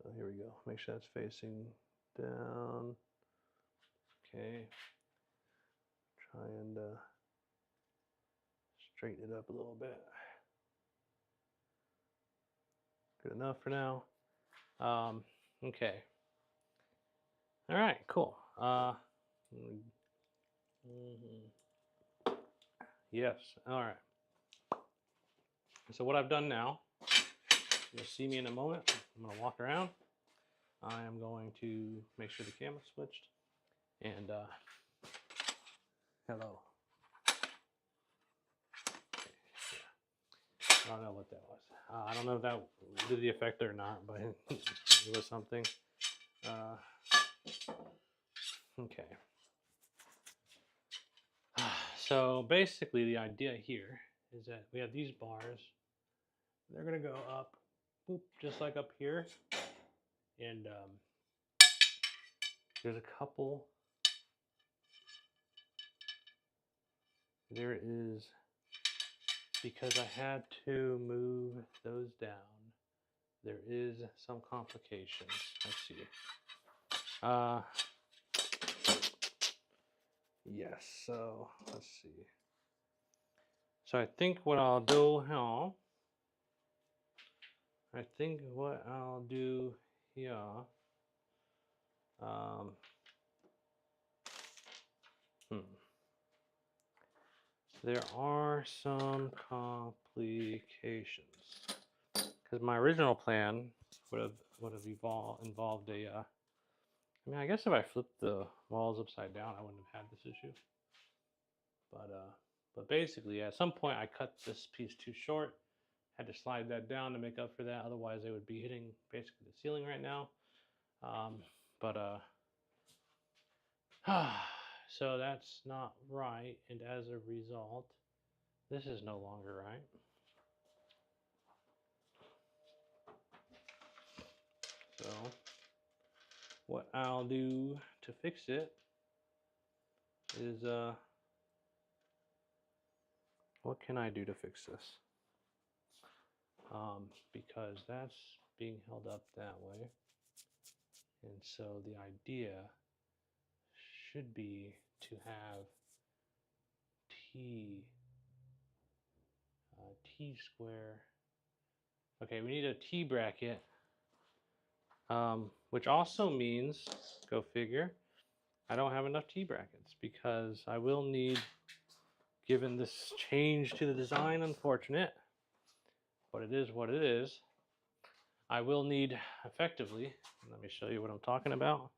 So here we go. Make sure that's facing down. Okay. Try and straighten it up a little bit. Good enough for now. Okay. All right. Cool. Yes. All right. So what I've done now, you'll see me in a moment. I'm going to walk around. I am going to make sure the camera's switched. And hello. I don't know what that was. I don't know if that did the effect or not, but it was something. Okay. So basically the idea here is that we have these bars. They're going to go up, boop, just like up here. And there's a couple. There is, because I had to move those down, there is some complications. Let's see. Yes, so let's see. So I think what I'll do here, there are some complications because my original plan would have involved a. I mean, I guess if I flipped the walls upside down, I wouldn't have had this issue. But basically, at some point, I cut this piece too short. Had to slide that down to make up for that. Otherwise, they would be hitting basically the ceiling right now. So that's not right, and as a result, this is no longer right. So what I'll do to fix it is, what can I do to fix this? Because that's being held up that way. And so the idea should be to have T square. Okay, we need a T bracket, which also means, go figure, I don't have enough T brackets because I will need, given this change to the design, unfortunate, but it is what it is, I will need effectively, let me show you what I'm talking about.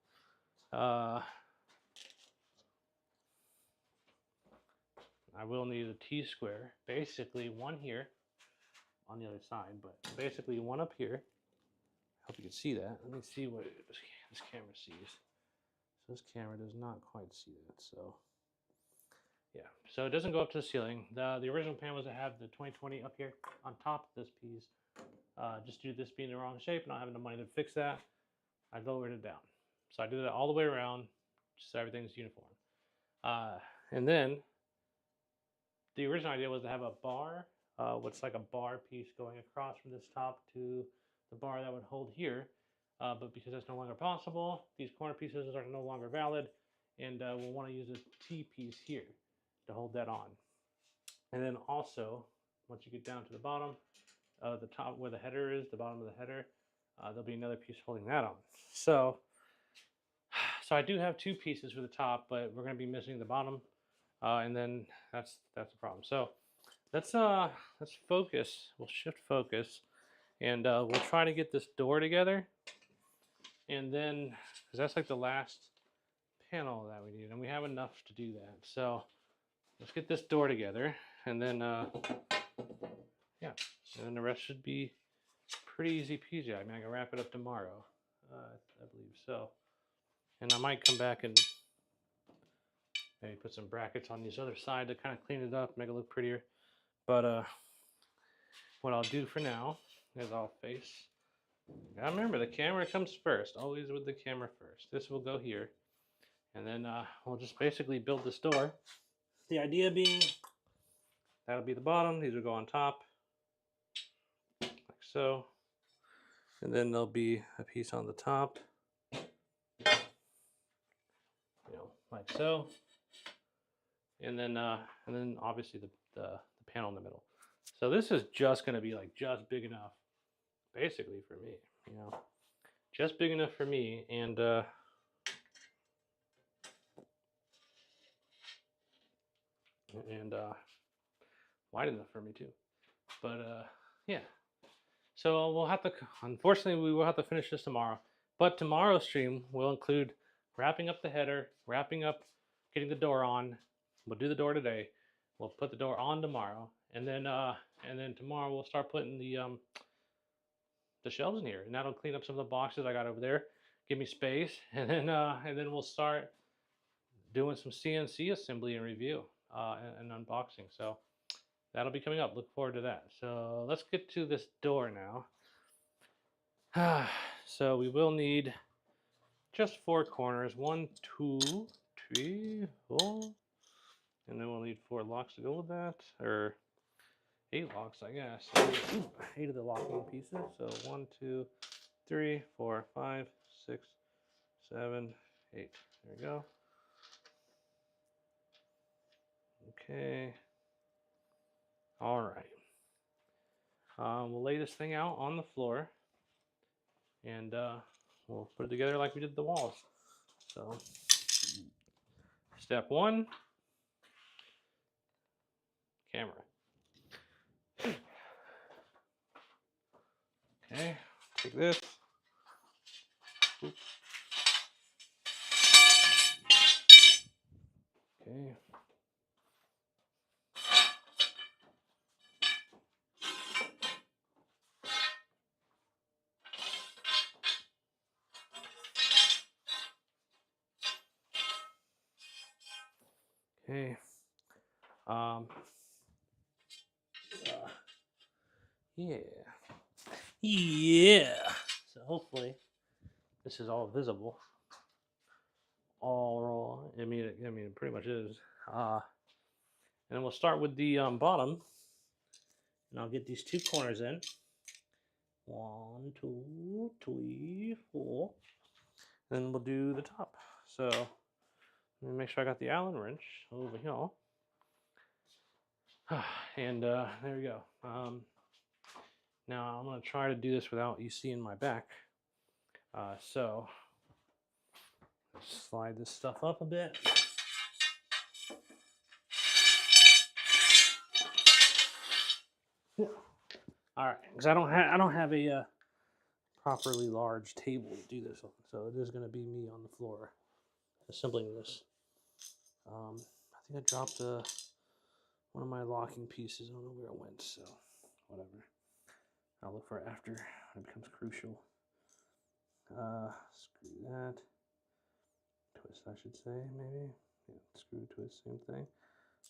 I will need a T square, basically one here on the other side, but basically one up here. I hope you can see that. Let me see what this camera sees. So this camera does not quite see that, so yeah. So it doesn't go up to the ceiling. The original plan was to have the 2020 up here on top of this piece. Just due to this being the wrong shape and not having the money to fix that, I lowered it down. So I did it all the way around, just so everything's uniform. And then the original idea was to have a bar, what's like a bar piece going across from this top to the bar that would hold here. But because that's no longer possible, these corner pieces are no longer valid, and we'll want to use a T-piece here to hold that on. And then also, once you get down to the bottom, the top where the header is, the bottom of the header, there'll be another piece holding that on. So I do have 2 pieces for the top, but we're going to be missing the bottom, and then that's the problem. So let's focus. We'll shift focus, and we'll try to get this door together, and then because that's like the last panel that we need, and we have enough to do that. So let's get this door together, and then yeah, and then the rest should be pretty easy peasy. I mean, I can wrap it up tomorrow, I believe so. And I might come back and maybe put some brackets on this other side to kind of clean it up, make it look prettier. But what I'll do for now is I'll face. Now remember, the camera comes first. Always with the camera first. This will go here, and then we'll just basically build this door. The idea being that'll be the bottom. These will go on top, like so, and then there'll be a piece on the top, like so, and then obviously the panel in the middle. So this is just going to be like just big enough, basically for me, just big enough for me, and wide enough for me too. But yeah. So we'll have to, unfortunately, we will have to finish this tomorrow. But tomorrow's stream will include wrapping up the header, wrapping up, getting the door on. We'll do the door today. We'll put the door on tomorrow, and then tomorrow we'll start putting the shelves in here, and that'll clean up some of the boxes I got over there, give me space, and then we'll start doing some CNC assembly and review and unboxing. So that'll be coming up. Look forward to that. So let's get to this door now. So we will need just 4 corners. 1, 2, 3, 4. And then we'll need 4 locks to go with that. Or 8 locks, I guess. 8 of the locking pieces. So 1, 2, 3, 4, 5, 6, 7, 8. There we go. Okay. All right. We'll lay this thing out on the floor, and we'll put it together like we did the walls. So, step 1, camera. Okay, take this. Oops. Okay. Okay. Yeah. Yeah. So hopefully this is all visible. All I mean, it pretty much is. And we'll start with the bottom, and I'll get these 2 corners in. 1, 2, 3, 4. Then we'll do the top. So let me make sure I got the Allen wrench over here. And there we go. Now I'm going to try to do this without you seeing my back. So slide this stuff up a bit. All right, because I don't have a properly large table to do this on, so it is going to be me on the floor assembling this. I think I dropped one of my locking pieces. I don't know where it went, so whatever. I'll look for it after when it becomes crucial. Screw that. Twist, I should say, maybe. Yeah, screw, twist, same thing,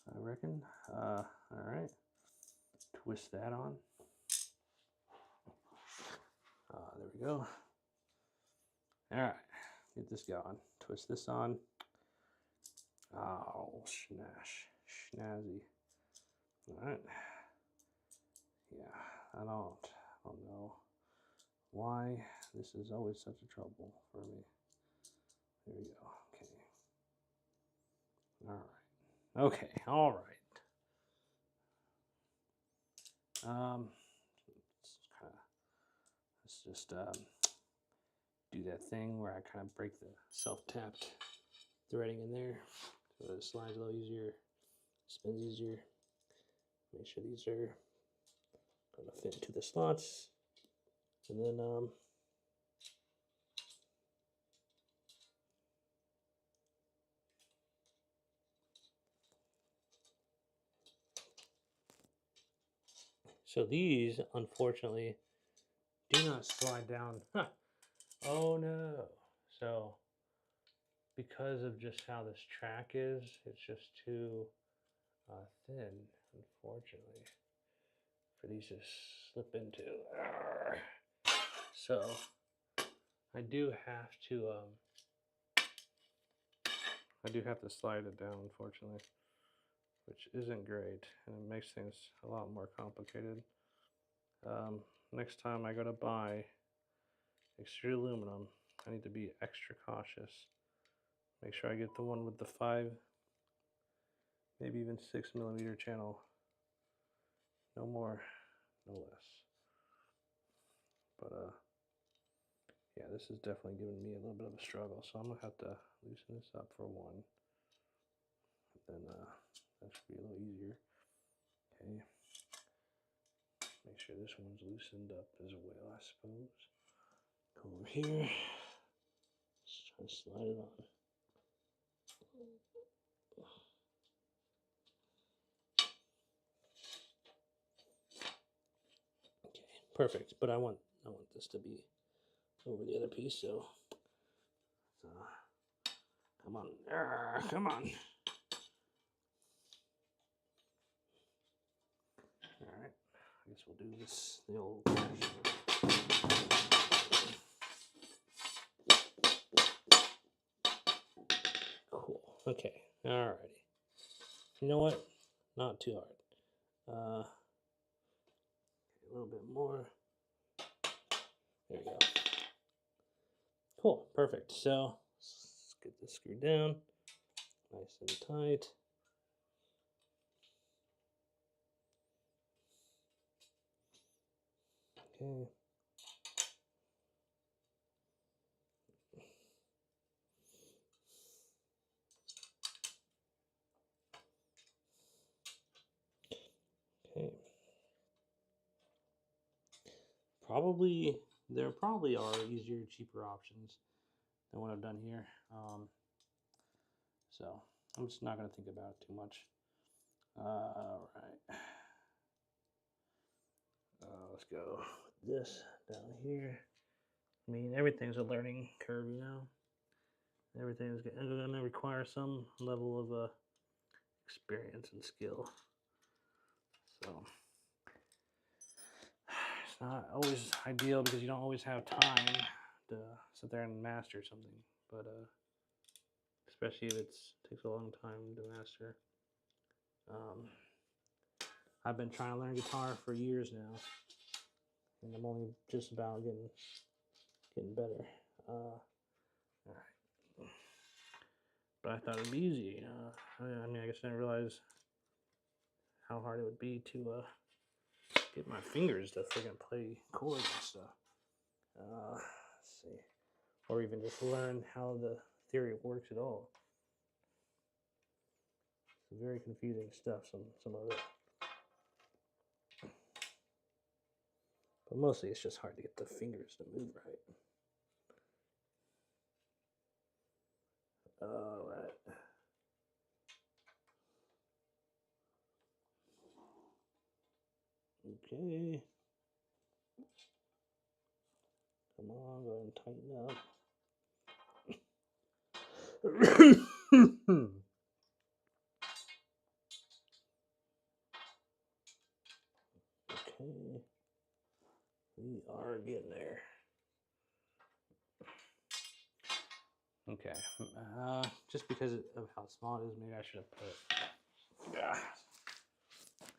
I reckon. All right. Twist that on. There we go. All right, get this going. Twist this on. Oh, snazzy. All right. Yeah, I don't know why this is always such a trouble for me. There we go. Okay. Okay, all right. Let's just do that thing where I kind of break the self-tapped threading in there, so it slides a little easier, spins easier. Make sure these are going to fit into the slots, and then so these, unfortunately, do not slide down. Huh. Oh no. So because of just how this track is, it's just too thin, unfortunately, for these to slip into. So I do have to slide it down, unfortunately, which isn't great, and it makes things a lot more complicated. Next time I go to buy extruded aluminum, I need to be extra cautious. Make sure I get the one with the 5, maybe even 6 millimeter channel. No more, no less. But yeah, this is definitely giving me a little bit of a struggle, so I'm gonna have to loosen this up for one. Then that should be a little easier. Okay. Make sure this one's loosened up as well, I suppose. Come over here. Just try to slide it on. Okay, perfect. But I want this to be over the other piece, so come on. Come on. Alright. I guess we'll do this the old Cool. Okay. Alrighty. You know what? Not too hard. A little bit more. There we go. Cool. Perfect. So let's get this screwed down. Nice and tight. Okay. Okay. There probably are easier, cheaper options than what I've done here. So I'm just not going to think about it too much. All right. Let's go with this down here. I mean, everything's a learning curve, you know. Everything's going to require some level of experience and skill. So it's not always ideal because you don't always have time to sit there and master something. But especially if it takes a long time to master. I've been trying to learn guitar for years now, and I'm only just about getting better. All right. But I thought it'd be easy. I mean, I guess I didn't realize how hard it would be to get my fingers to freaking play chords and stuff. Let's see, or even just learn how the theory works at all. It's very confusing stuff. Some of it. But mostly it's just hard to get the fingers to move right. All right. Okay. Come on, go ahead and tighten up. Okay. We are getting there. Okay. Just because of how small it is, maybe I should have put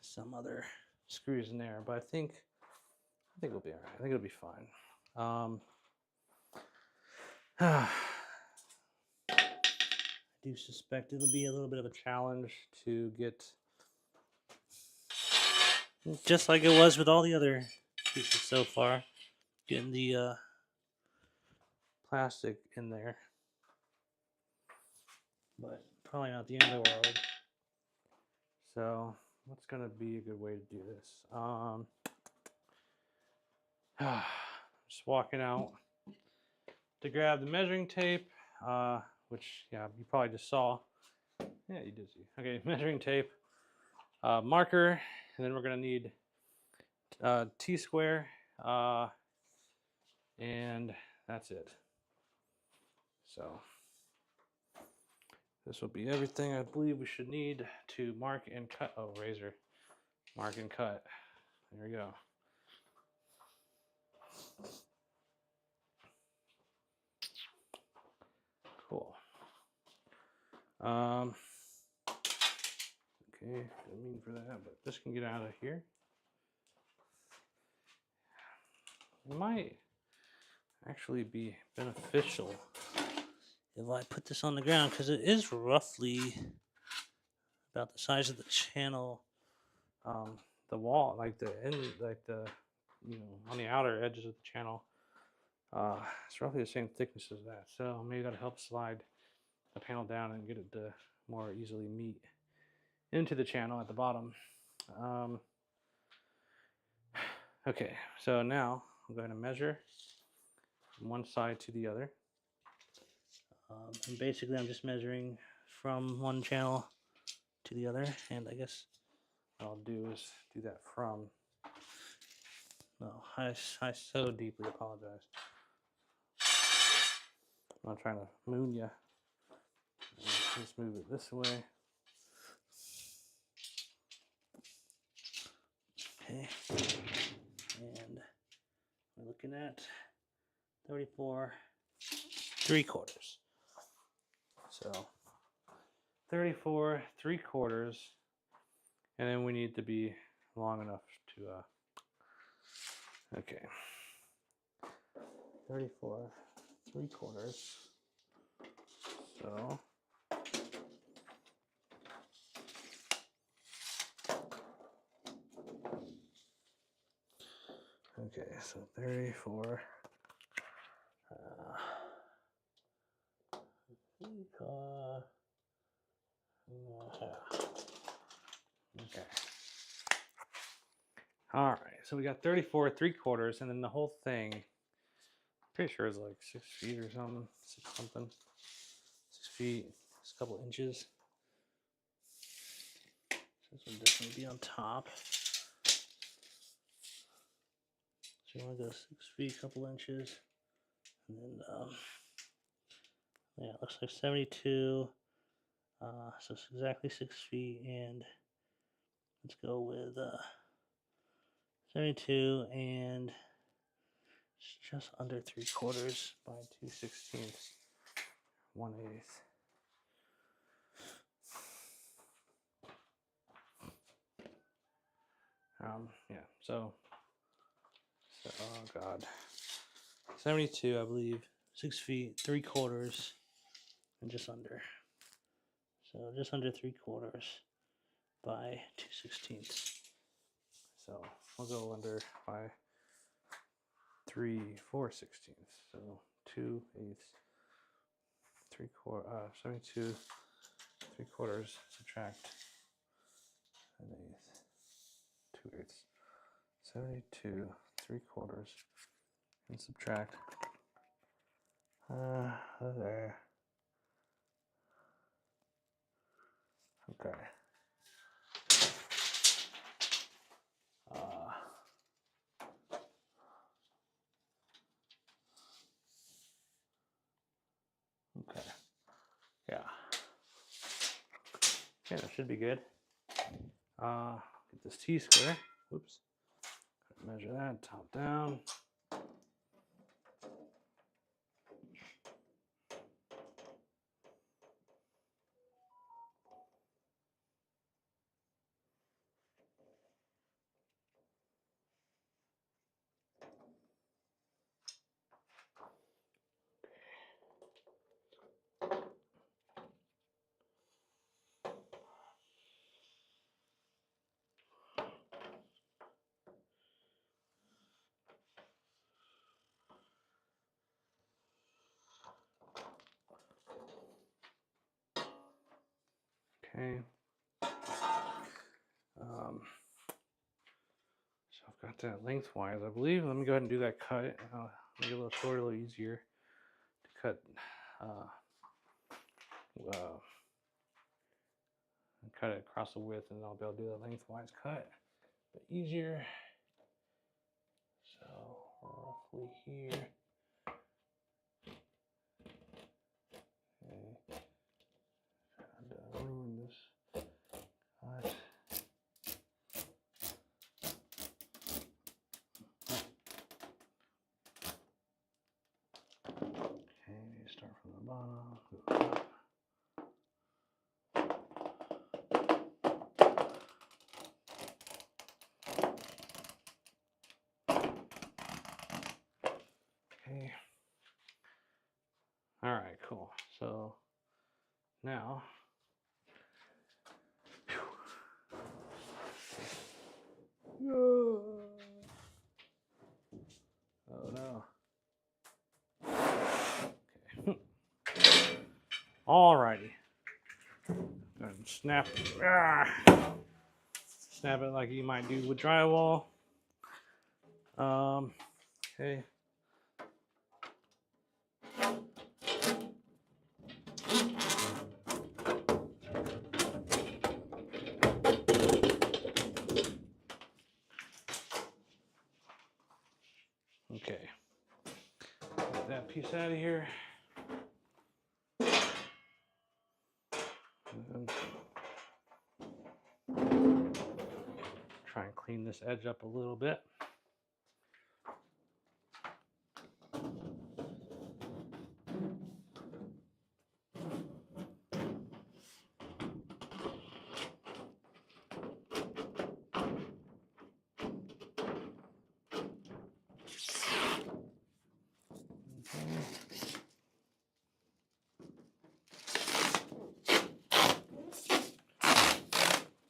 some other screws in there. But I think it'll be all right. I think it'll be fine. I do suspect it'll be a little bit of a challenge to get, just like it was with all the other pieces so far, getting the plastic in there. But probably not the end of the world. So what's going to be a good way to do this? Just walking out to grab the measuring tape, which, yeah, you probably just saw. Yeah, you did see. Okay, measuring tape, marker, and then we're going to need T-square, and that's it. So this will be everything I believe we should need to mark and cut. Oh, razor. Mark and cut. There we go. Cool. Okay, didn't mean for that, but this can get out of here. It might actually be beneficial if I put this on the ground, because it is roughly about the size of the channel, the wall, like the end, like the, you know, on the outer edges of the channel. It's roughly the same thickness as that, so maybe that'll help slide the panel down and get it to more easily meet into the channel at the bottom. Okay, so now I'm going to measure from one side to the other. And basically I'm just measuring from one channel to the other, and I guess what I'll do is do that from. No, I so deeply apologize. I'm not trying to moon you. Just move it this way. Okay, and we're looking at 34 3/4. So 34 3/4, and then we need to be long enough to okay, 34 3/4. So okay, so 34 okay. All right, so we got 34 3/4, and then the whole thing, pretty sure is like 6 feet or something, 6 something, 6 feet, just a couple inches. This will definitely be on top. So you want to go 6 feet, couple inches, and then yeah, it looks like 72. So it's exactly 6 feet, and let's go with 72, and it's just under 3/4 by 2/16, 1/8. Yeah, so oh god, 72, I believe, 6 feet 3/4, and just under. So just under 3/4 by 2/16. So we'll go under by 3 4/16. So 2/8, 3/4, 72 3/4, subtract 1/8, 2/8, 72 3/4, and subtract there. Okay. Okay. Yeah. Okay, that should be good. Get this T-square. Oops. Measure that top down. Okay. So I've got that lengthwise, I believe. Let me go ahead and do that cut. Make it a little shorter, a little easier to cut. Cut it across the width, and I'll be able to do a lengthwise cut. But easier. So roughly here. Okay. Trying to ruin this cut. Okay, start from the bottom. Okay. All right, cool. So now, oh no. Okay. Alrighty. Go ahead and snap. Snap it like you might do with drywall. Okay. Okay. Get that piece out of here. And try and clean this edge up a little bit.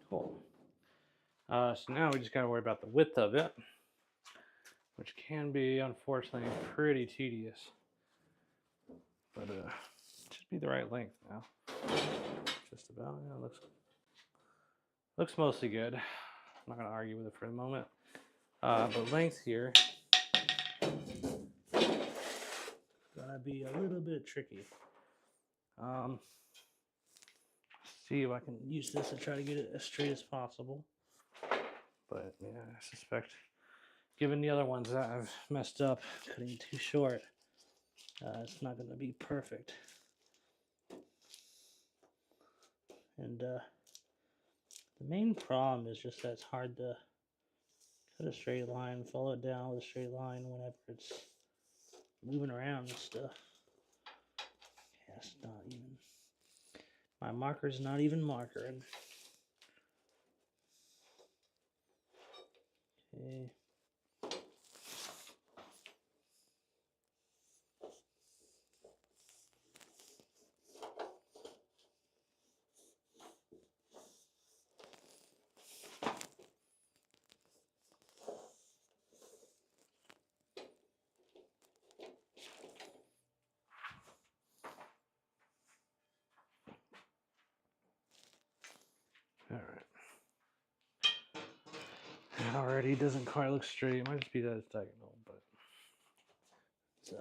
Cool. So now we just got to worry about the width of it, which can be, unfortunately, pretty tedious. But it should be the right length now. Just about. Yeah, looks mostly good. I'm not going to argue with it for the moment. But length here gonna be a little bit tricky. See if I can use this to try to get it as straight as possible. But yeah, I suspect, given the other ones that I've messed up, cutting too short, it's not going to be perfect. And the main problem is just that it's hard to cut a straight line, follow it down with a straight line whenever it's moving around and stuff. Yeah, it's not even. My marker's not even markering. Okay. All right. It already doesn't quite look straight. It might just be that it's diagonal, but it's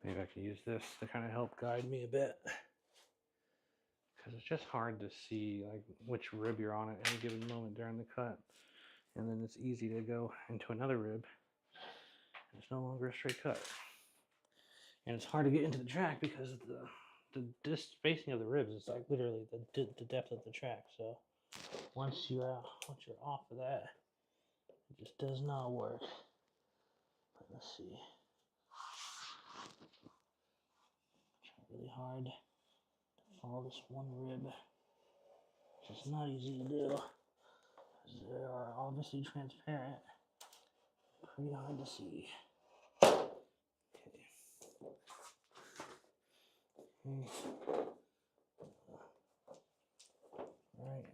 maybe I can use this to kind of help guide me a bit, because it's just hard to see like which rib you're on at any given moment during the cut, and then it's easy to go into another rib and it's no longer a straight cut. And it's hard to get into the track because the spacing of the ribs is like literally the depth of the track. So once you're off of that, it just does not work. But let's see. Try really hard to follow this one rib, which is not easy to do because they are obviously transparent. Pretty hard to see. Right.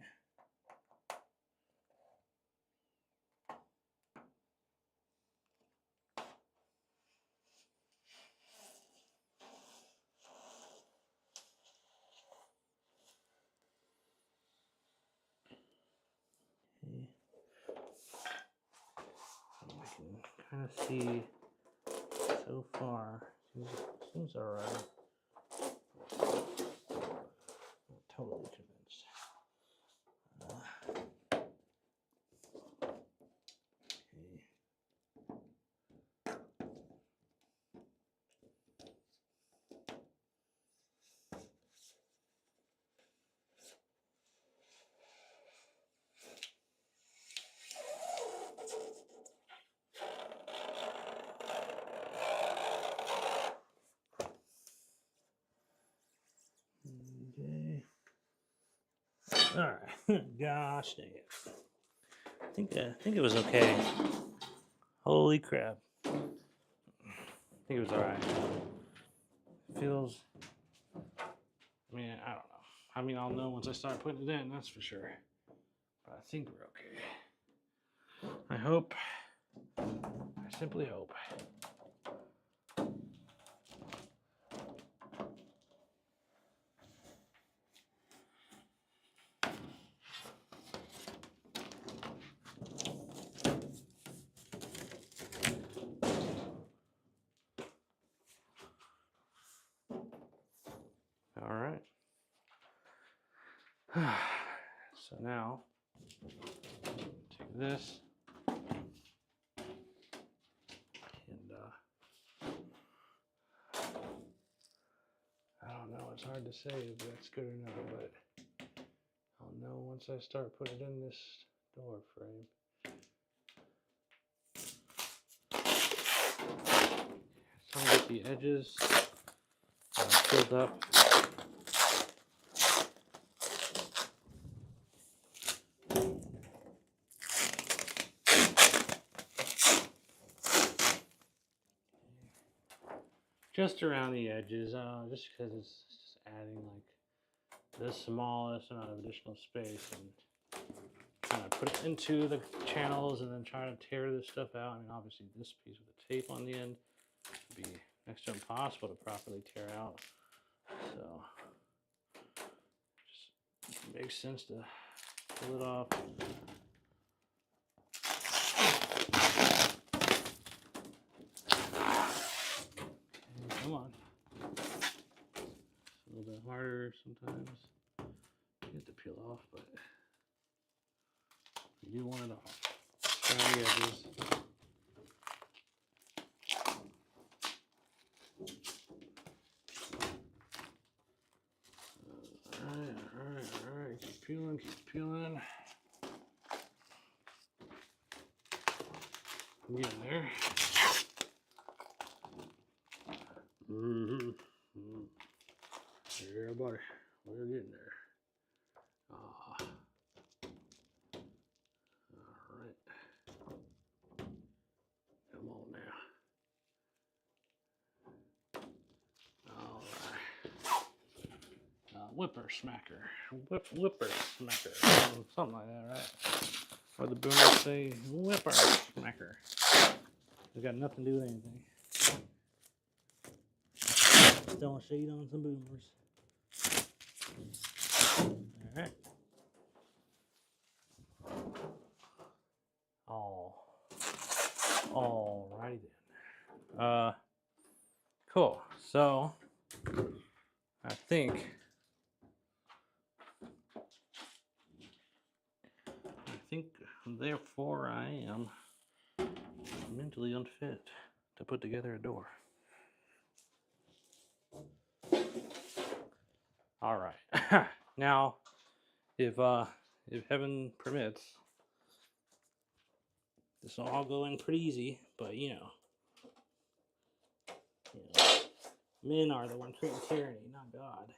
trying to see so far. Seems alright. Not totally convinced. Okay. All right. Gosh dang it. I think it was okay. Holy crap. I think it was alright. Feels. I mean, I don't know. I mean, I'll know once I start putting it in, that's for sure. But I think we're okay. I hope. I simply hope. All right. So now, take this and I don't know. It's hard to say if that's good or not, but I'll know once I start putting it in this door frame. So I'm gonna get the edges filled up. Just around the edges, just because it's just adding like the smallest amount of additional space and kind of put it into the channels and then try to tear this stuff out. I mean, obviously this piece with the tape on the end would be next to impossible to properly tear out. So just makes sense to pull it off. Come on. It's a little bit harder sometimes. You have to peel off, but you do want it off. Around the edges. Alright. Keep peeling. Get in there. Yeah, buddy. We're getting there. Alright. Come on now. Alright. Whipper smacker. Whipper smacker. Something like that, right? Or the boomers say whipper smacker. It's got nothing to do with anything. Throwing shade on some boomers. Alright. Alrighty then. Cool. So I think therefore I am mentally unfit to put together a door. All right. Now, if heaven permits, this will all go in pretty easy. But you know, men are the ones creating tyranny, not God.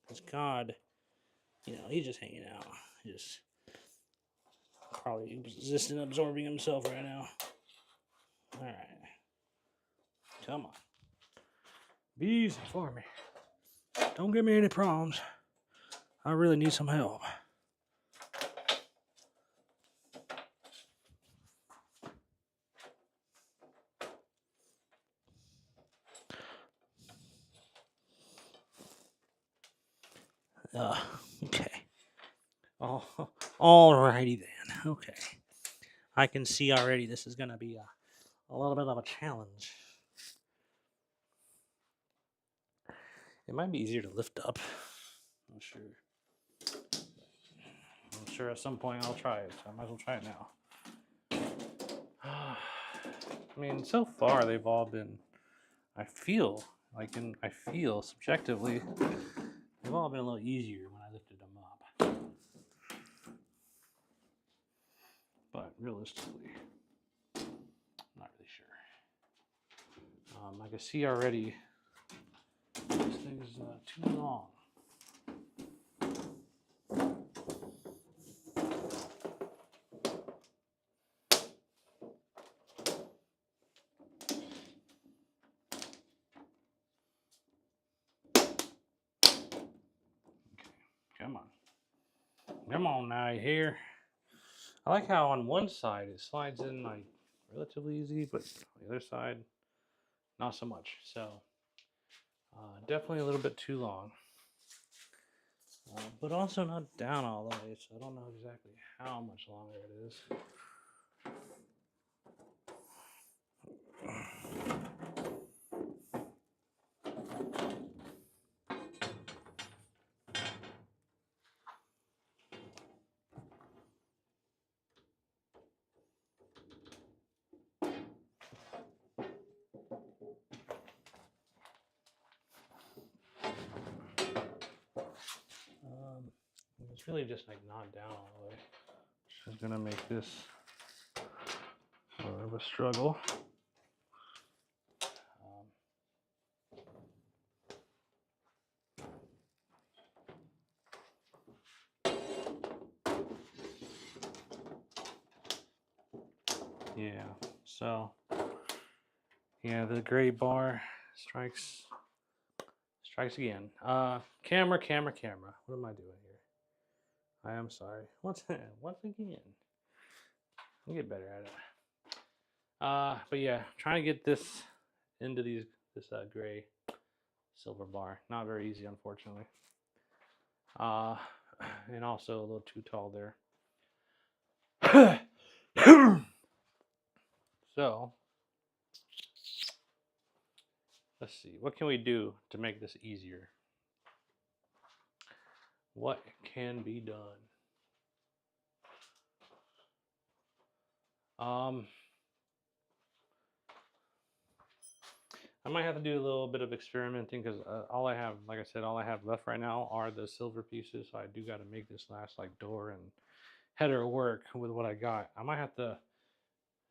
Because God, he's just hanging out. Just probably resisting absorbing himself right now. All right. Come on. Be easy for me. Don't give me any problems. I really need some help. Okay. Alrighty then. Okay. I can see already this is going to be a little bit of a challenge. It might be easier to lift up. I'm sure. I'm sure at some point I'll try it, so I might as well try it now. I mean, so far they've all been, I feel subjectively, they've all been a little easier when I lifted them up. But realistically, I'm not really sure. I can see already this thing is too long. Come on. Come on now, you hear? I like how on one side it slides in like relatively easy, but on the other side, not so much. So definitely a little bit too long. But also not down all the way, so I don't know exactly how much longer it is. It's really just like not down all the way, which is gonna make this more of a struggle. Yeah, so yeah, the gray bar strikes again. Camera. What am I doing here? I am sorry. Once again. I'll get better at it. But yeah, trying to get this into this gray silver bar. Not very easy, unfortunately. And also a little too tall there. So let's see. What can we do to make this easier? What can be done? I might have to do a little bit of experimenting because all I have, like I said, all I have left right now are the silver pieces. So I do got to make this last like door and header work with what I got. I might have to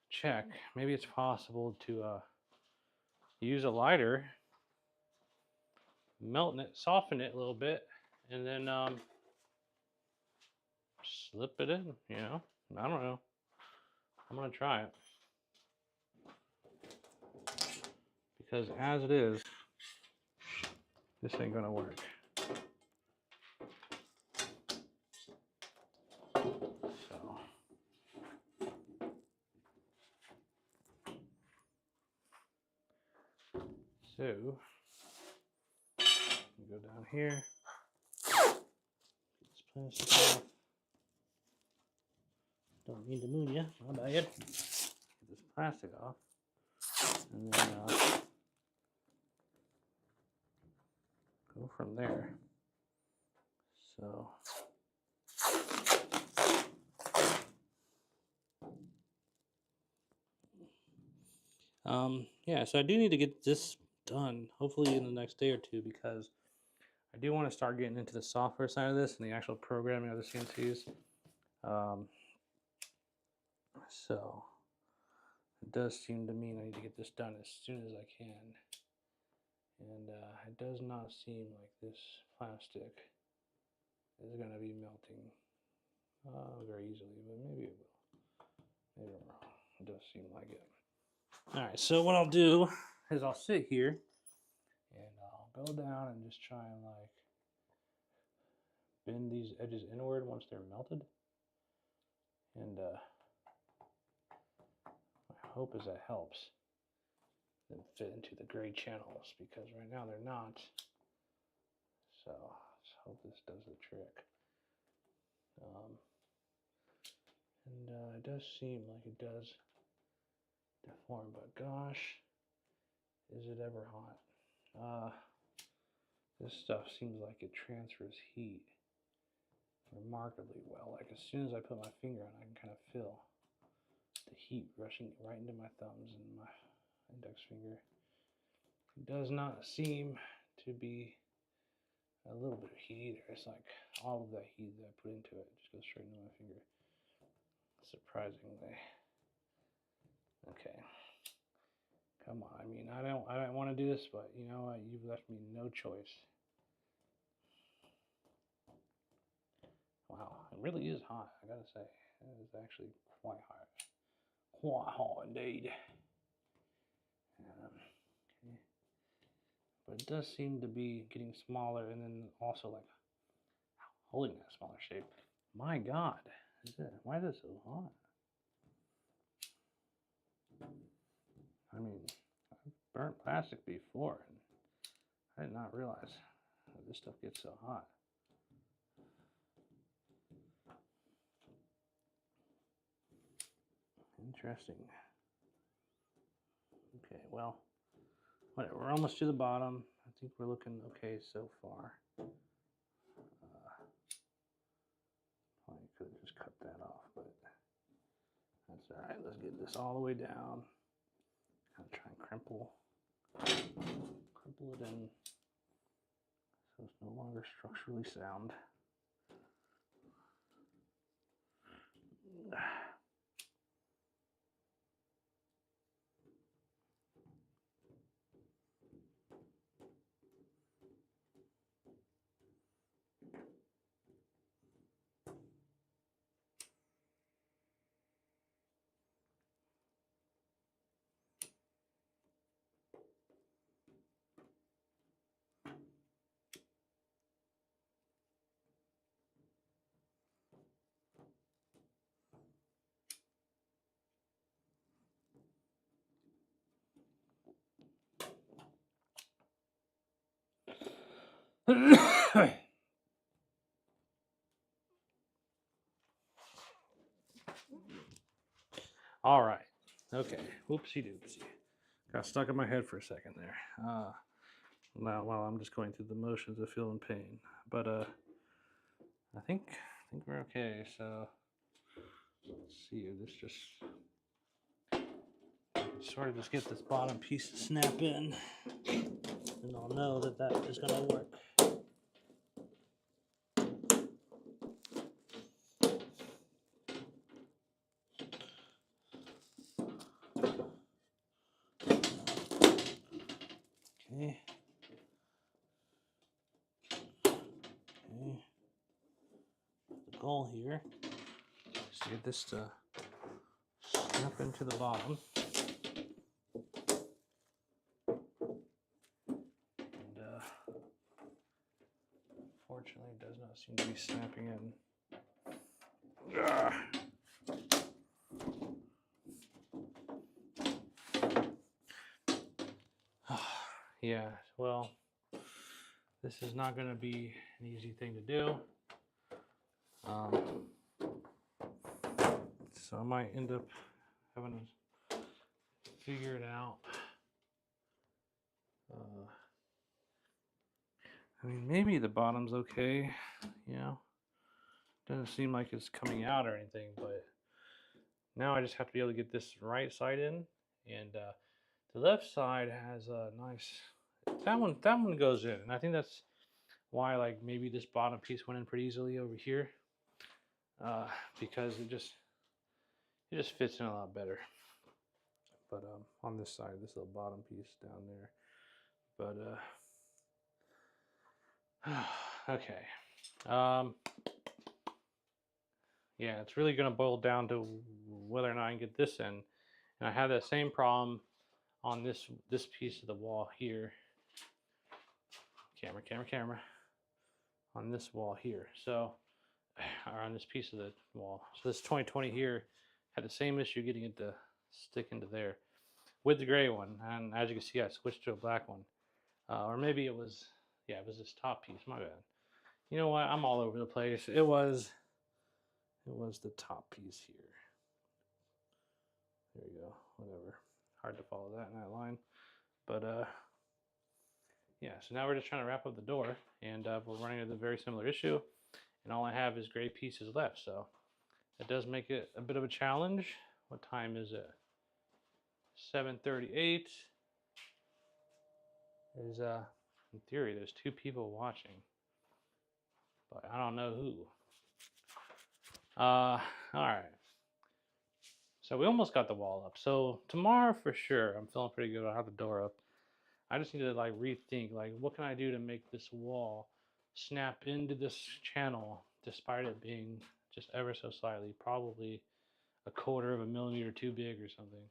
check. Maybe it's possible to use a lighter, melt it, soften it a little bit, and then slip it in. You know, I don't know. I'm gonna try it because as it is, this ain't gonna work. So go down here. Get this plastic off. Don't mean to move you. My bad. Get this plastic off, and then go from there. So yeah, so I do need to get this done, hopefully in the next day or two, because I do want to start getting into the software side of this and the actual programming of the CNCs. So it does seem to mean I need to get this done as soon as I can. And it does not seem like this plastic is going to be melting very easily, but maybe it will. Maybe I'm wrong. It does seem like it. Alright, so what I'll do is I'll sit here and I'll go down and just try and like bend these edges inward once they're melted. And my hope is that helps them fit into the gray channels, because right now they're not. So let's hope this does the trick. And it does seem like it does deform, but gosh, is it ever hot. This stuff seems like it transfers heat remarkably well. Like as soon as I put my finger on it, I can kind of feel the heat rushing right into my thumbs and my index finger. It does not seem to be a little bit of heat either. It's like all of that heat that I put into it just goes straight into my finger. Surprisingly. Okay. Come on. I mean, I don't want to do this, but you know what? You've left me no choice. Wow, it really is hot, I gotta say. It is actually quite hot. Quite hot indeed. Okay. But it does seem to be getting smaller and then also like holding that smaller shape. My God, why is it so hot? I mean, I've burnt plastic before and I did not realize that this stuff gets so hot. Interesting. Okay, well, whatever. We're almost to the bottom. I think we're looking okay so far. Probably could have just cut that off, but that's all right. Let's get this all the way down. I'll try and crumple it in so it's no longer structurally sound. All right. Okay. Whoopsie doopsie. Got stuck in my head for a second there. Now, while I'm just going through the motions of feeling pain, but I think we're okay. So let's see. This just sort of just get this bottom piece to snap in, and I'll know that that is going to work. Okay. Okay. The goal here is to get this to snap into the bottom. And fortunately, it does not seem to be snapping in. Yeah, well, this is not going to be an easy thing to do. So I might end up having to figure it out. I mean, maybe the bottom's okay, you know. Doesn't seem like it's coming out or anything, but now I just have to be able to get this right side in, and the left side has a nice. That one goes in, and I think that's why like maybe this bottom piece went in pretty easily over here, because it just fits in a lot better. But on this side, this little bottom piece down there, but okay. Yeah, it's really going to boil down to whether or not I can get this in. And I have that same problem on this piece of the wall here. Camera. On this wall here. So, or on this piece of the wall. So this 2020 here had the same issue getting it to stick into there with the gray one. And as you can see, I switched to a black one. Or maybe it was this top piece. My bad. You know what? I'm all over the place. It was the top piece here. There you go. Whatever. Hard to follow that in that line, but yeah. So now we're just trying to wrap up the door, and we're running into a very similar issue, and all I have is gray pieces left. So it does make it a bit of a challenge. What time is it? 7:38. There's in theory, there's 2 people watching, but I don't know who. All right. So we almost got the wall up. So tomorrow for sure, I'm feeling pretty good. I'll have the door up. I just need to like rethink, like what can I do to make this wall snap into this channel, despite it being just ever so slightly, probably a 1/4 of a millimeter too big or something.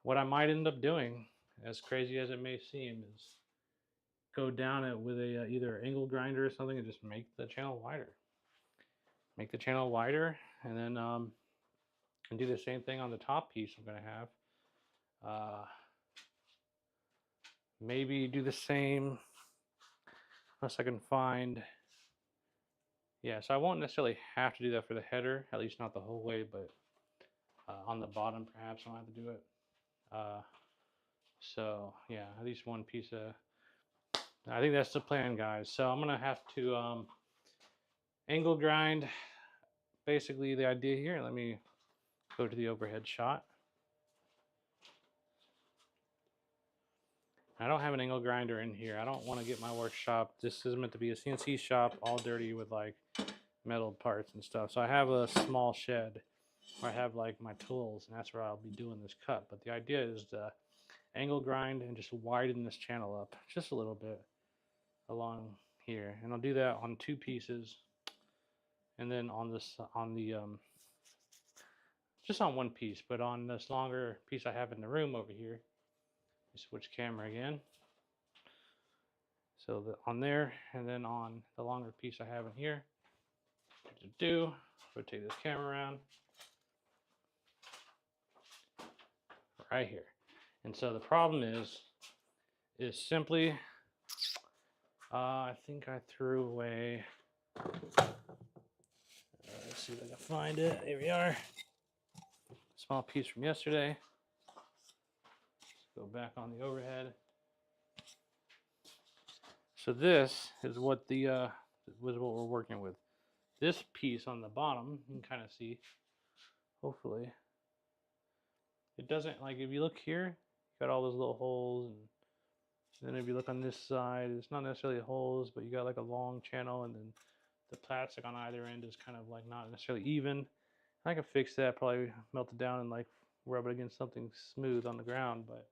What I might end up doing, as crazy as it may seem, is go down it with a either angle grinder or something and just make the channel wider. Make the channel wider, and then and do the same thing on the top piece I'm going to have. Maybe do the same, unless I can find. Yeah, so I won't necessarily have to do that for the header, at least not the whole way, but on the bottom perhaps I'll have to do it. So yeah, at least one piece of, I think that's the plan, guys. So I'm gonna have to angle grind. Basically the idea here, let me go to the overhead shot. I don't have an angle grinder in here. I don't want to get my workshop. This is meant to be a CNC shop, all dirty with like metal parts and stuff. So I have a small shed where I have like my tools, and that's where I'll be doing this cut. But the idea is to angle grind and just widen this channel up just a little bit along here, and I'll do that on 2 pieces, and then on this just on 1 piece, but on this longer piece I have in the room over here. Switch camera again. So on there, and then on the longer piece I have in here, rotate this camera around right here. And so the problem is simply, I think I threw away, let's see if I can find it. Here we are. Small piece from yesterday. Let's go back on the overhead. So this is what was what we're working with. This piece on the bottom, you can kind of see, hopefully. It doesn't, like if you look here, you got all those little holes, and then if you look on this side, it's not necessarily holes, but you got like a long channel, and then the plastic on either end is kind of like not necessarily even. I can fix that, probably melt it down and like rub it against something smooth on the ground, but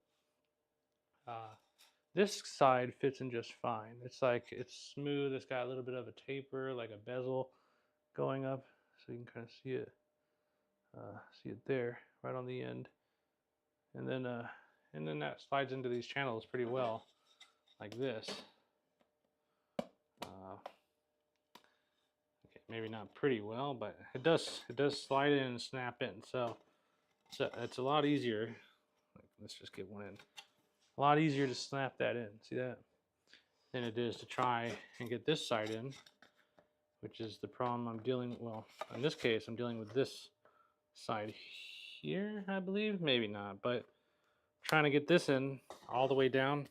this side fits in just fine. It's like, it's smooth, it's got a little bit of a taper, like a bezel going up, so you can kind of see it there, right on the end. And then that slides into these channels pretty well, like this. Okay, maybe not pretty well, but it does slide in and snap in. So it's a lot easier. Let's just get one in. A lot easier to snap that in. See that? Than it is to try and get this side in, which is the problem I'm dealing with. Well, in this case, I'm dealing with this side here, I believe. Maybe not, but trying to get this in all the way down,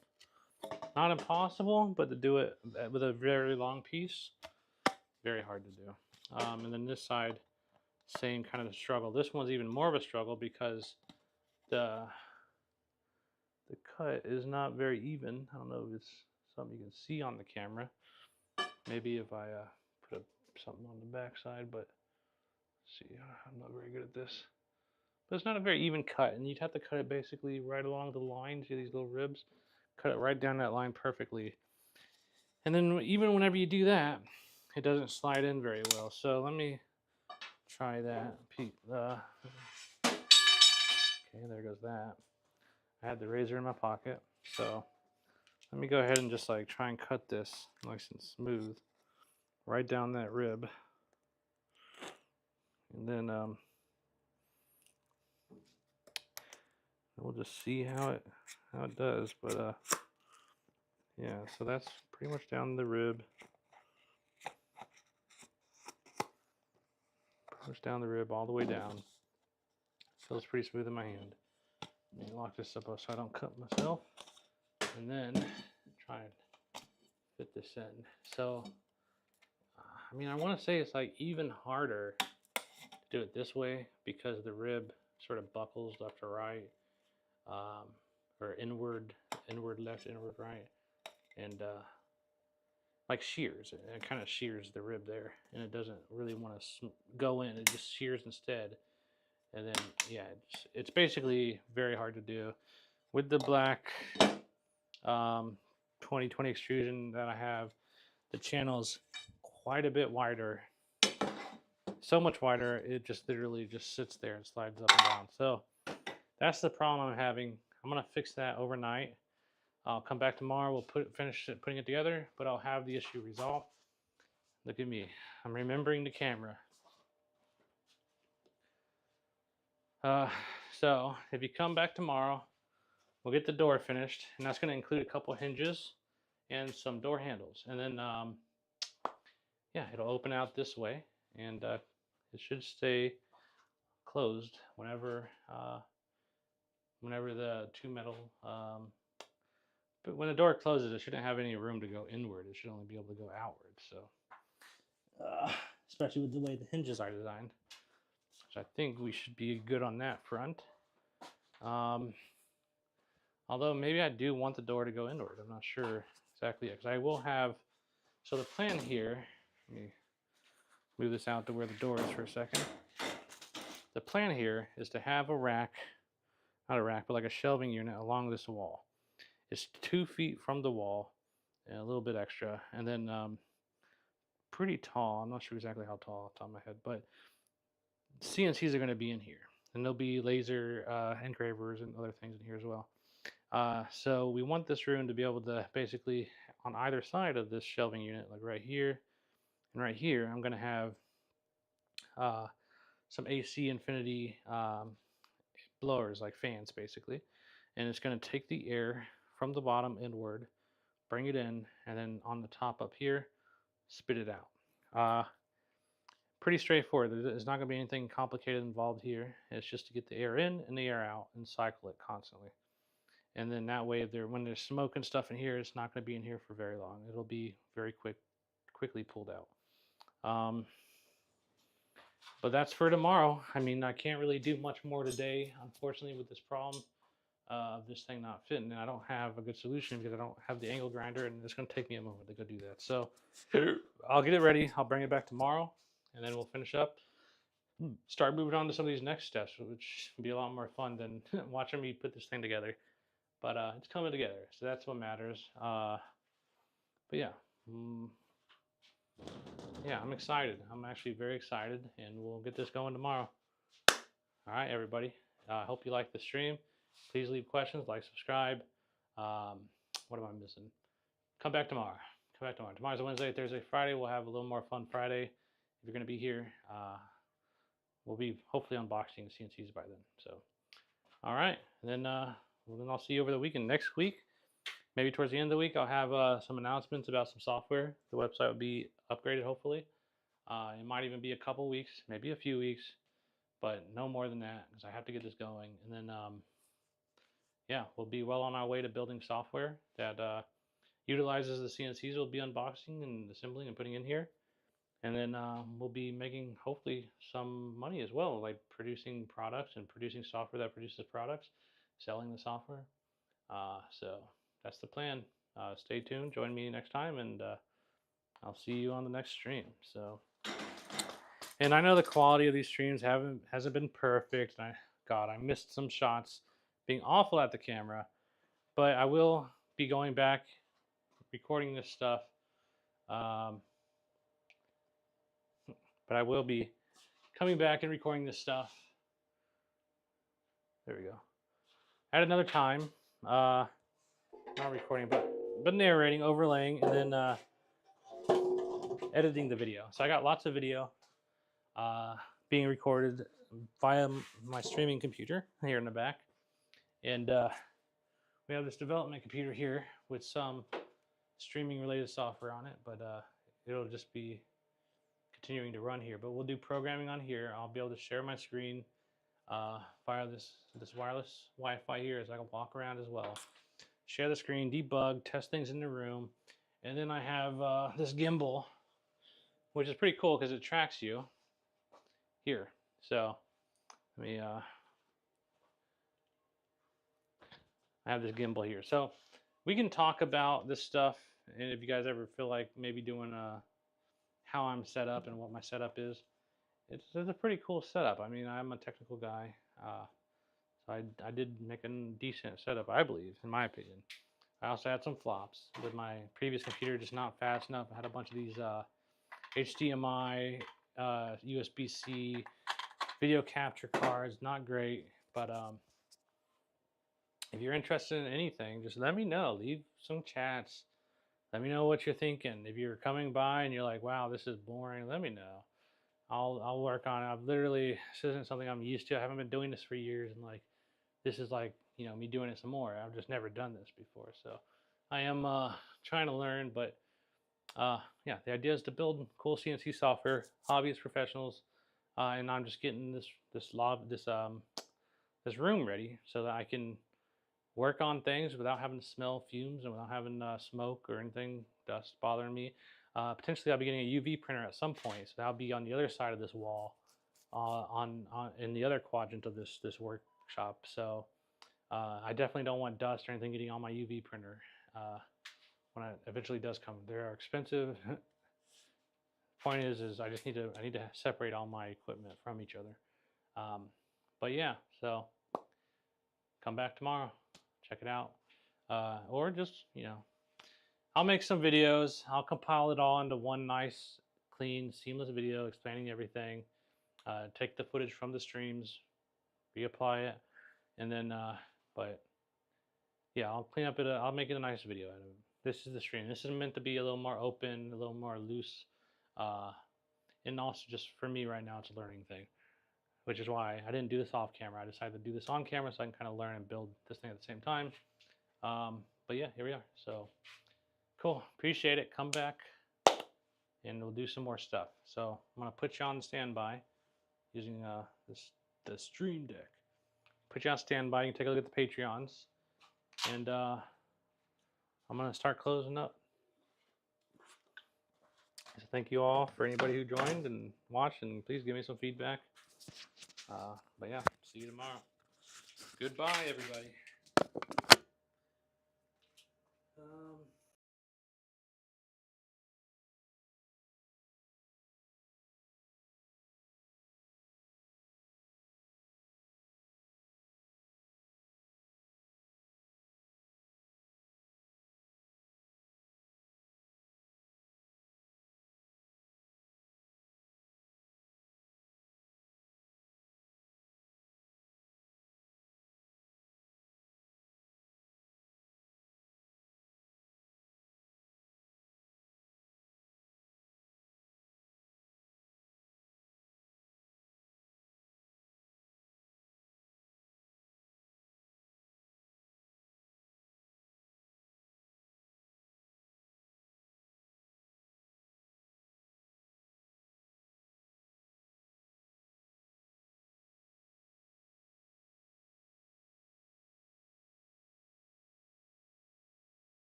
not impossible, but to do it with a very long piece, very hard to do. And then this side, same kind of struggle. This one's even more of a struggle because the cut is not very even. I don't know if it's something you can see on the camera. Maybe if I put something on the back side, but see, I'm not very good at this. But it's not a very even cut, and you'd have to cut it basically right along the line. See these little ribs? Cut it right down that line perfectly. And then even whenever you do that, it doesn't slide in very well. So let me try that. Okay, there goes that. I had the razor in my pocket, so let me go ahead and just like try and cut this nice and smooth right down that rib. And then we'll just see how it does. But yeah, so that's pretty much down the rib. Push down the rib all the way down. Feels pretty smooth in my hand. Let me lock this up so I don't cut myself. And then try and fit this in. So, I mean, I want to say it's like even harder to do it this way because the rib sort of buckles left to right, or inward left, inward right, and like shears. It kind of shears the rib there, and it doesn't really want to go in. It just shears instead. And then, yeah, it's basically very hard to do. With the black 2020 extrusion that I have, the channel's quite a bit wider. So much wider, it just literally just sits there and slides up and down. So that's the problem I'm having. I'm gonna fix that overnight. I'll come back tomorrow. We'll finish putting it together, but I'll have the issue resolved. Look at me. I'm remembering the camera. So if you come back tomorrow, we'll get the door finished, and that's going to include a couple hinges and some door handles. And then, yeah, it'll open out this way, and it should stay closed whenever the two metal. But when the door closes, it shouldn't have any room to go inward. It should only be able to go outward. So, especially with the way the hinges are designed, which I think we should be good on that front. Although maybe I do want the door to go inward. I'm not sure exactly yet, because I will have, so the plan here, let me move this out to where the door is for a second. The plan here is to have a rack, not a rack, but like a shelving unit along this wall. It's 2 feet from the wall and a little bit extra, and then pretty tall. I'm not sure exactly how tall off the top of my head, but CNCs are going to be in here, and there'll be laser engravers and other things in here as well. So we want this room to be able to basically, on either side of this shelving unit, like right here and right here, I'm going to have some AC infinity blowers, like fans basically. And it's going to take the air from the bottom inward, bring it in, and then on the top up here, spit it out. Pretty straightforward. There's not going to be anything complicated involved here. It's just to get the air in and the air out and cycle it constantly. And then that way, when there's smoke and stuff in here, it's not going to be in here for very long. It'll be very quickly pulled out. But that's for tomorrow. I mean, I can't really do much more today, unfortunately, with this problem of this thing not fitting. And I don't have a good solution because I don't have the angle grinder, and it's going to take me a moment to go do that. So I'll get it ready. I'll bring it back tomorrow, and then we'll finish up. Start moving on to some of these next steps, which will be a lot more fun than watching me put this thing together. But it's coming together, so that's what matters. But yeah, yeah, I'm excited. I'm actually very excited, and we'll get this going tomorrow. All right, everybody. I hope you like the stream. Please leave questions, like, subscribe. What am I missing? Come back tomorrow. Come back tomorrow. Tomorrow's a Wednesday, Thursday, Friday. We'll have a little more fun Friday. If you're going to be here, we'll be hopefully unboxing CNCs by then. So, all right, and then I'll see you over the weekend. Next week, maybe towards the end of the week, I'll have some announcements about some software. The website will be upgraded, hopefully. It might even be a couple weeks, maybe a few weeks, but no more than that, because I have to get this going. And then, yeah, we'll be well on our way to building software that utilizes the CNCs we'll be unboxing and assembling and putting in here. And then we'll be making, hopefully, some money as well, like producing products and producing software that produces products, selling the software. So that's the plan. Stay tuned. Join me next time, and I'll see you on the next stream. So, and I know the quality of these streams hasn't been perfect. I missed some shots, being awful at the camera, but I will be going back, recording this stuff. But I will be coming back and recording this stuff. There we go. At another time. Not recording, but narrating, overlaying, and then editing the video. So I got lots of video being recorded via my streaming computer here in the back. And we have this development computer here with some streaming related software on it, but it'll just be continuing to run here, but we'll do programming on here. I'll be able to share my screen, fire this wireless Wi-Fi here as I can walk around as well. Share the screen, debug, test things in the room, and then I have this gimbal, which is pretty cool because it tracks you here. So let me I have this gimbal here. So we can talk about this stuff, and if you guys ever feel like maybe doing how I'm set up and what my setup is, it's a pretty cool setup. I mean, I'm a technical guy, so I did make a decent setup, I believe, in my opinion. I also had some flops with my previous computer, just not fast enough. I had a bunch of these HDMI, USB-C video capture cards, not great, but if you're interested in anything, just let me know. Leave some chats. Let me know what you're thinking. If you're coming by and you're like, wow, this is boring, let me know. I'll work on it. I've literally, this isn't something I'm used to. I haven't been doing this for years, and like, this is like, you know, me doing it some more. I've just never done this before. So I am trying to learn, but yeah, the idea is to build cool CNC software, hobbyist professionals, and I'm just getting this room ready so that I can work on things without having to smell fumes and without having smoke or anything, dust bothering me. Potentially, I'll be getting a UV printer at some point, so that'll be on the other side of this wall, in the other quadrant of this workshop. So I definitely don't want dust or anything getting on my UV printer when it eventually does come. They are expensive. Point is I just need to separate all my equipment from each other. But yeah, so come back tomorrow. Check it out, or just, you know, I'll make some videos. I'll compile it all into one nice, clean, seamless video explaining everything. Take the footage from the streams, reapply it, and then, but yeah, I'll clean up it. I'll make it a nice video out of it. This is the stream. This is meant to be a little more open, a little more loose, and also just for me right now, it's a learning thing, which is why I didn't do this off camera. I decided to do this on camera so I can kind of learn and build this thing at the same time. But yeah, here we are. So cool. Appreciate it. Come back and we'll do some more stuff. So I'm going to put you on standby using the Stream Deck. Put you on standby. You can take a look at the Patreons. And I'm going to start closing up. So thank you all for anybody who joined and watched, and please give me some feedback. But yeah, see you tomorrow. Goodbye, everybody.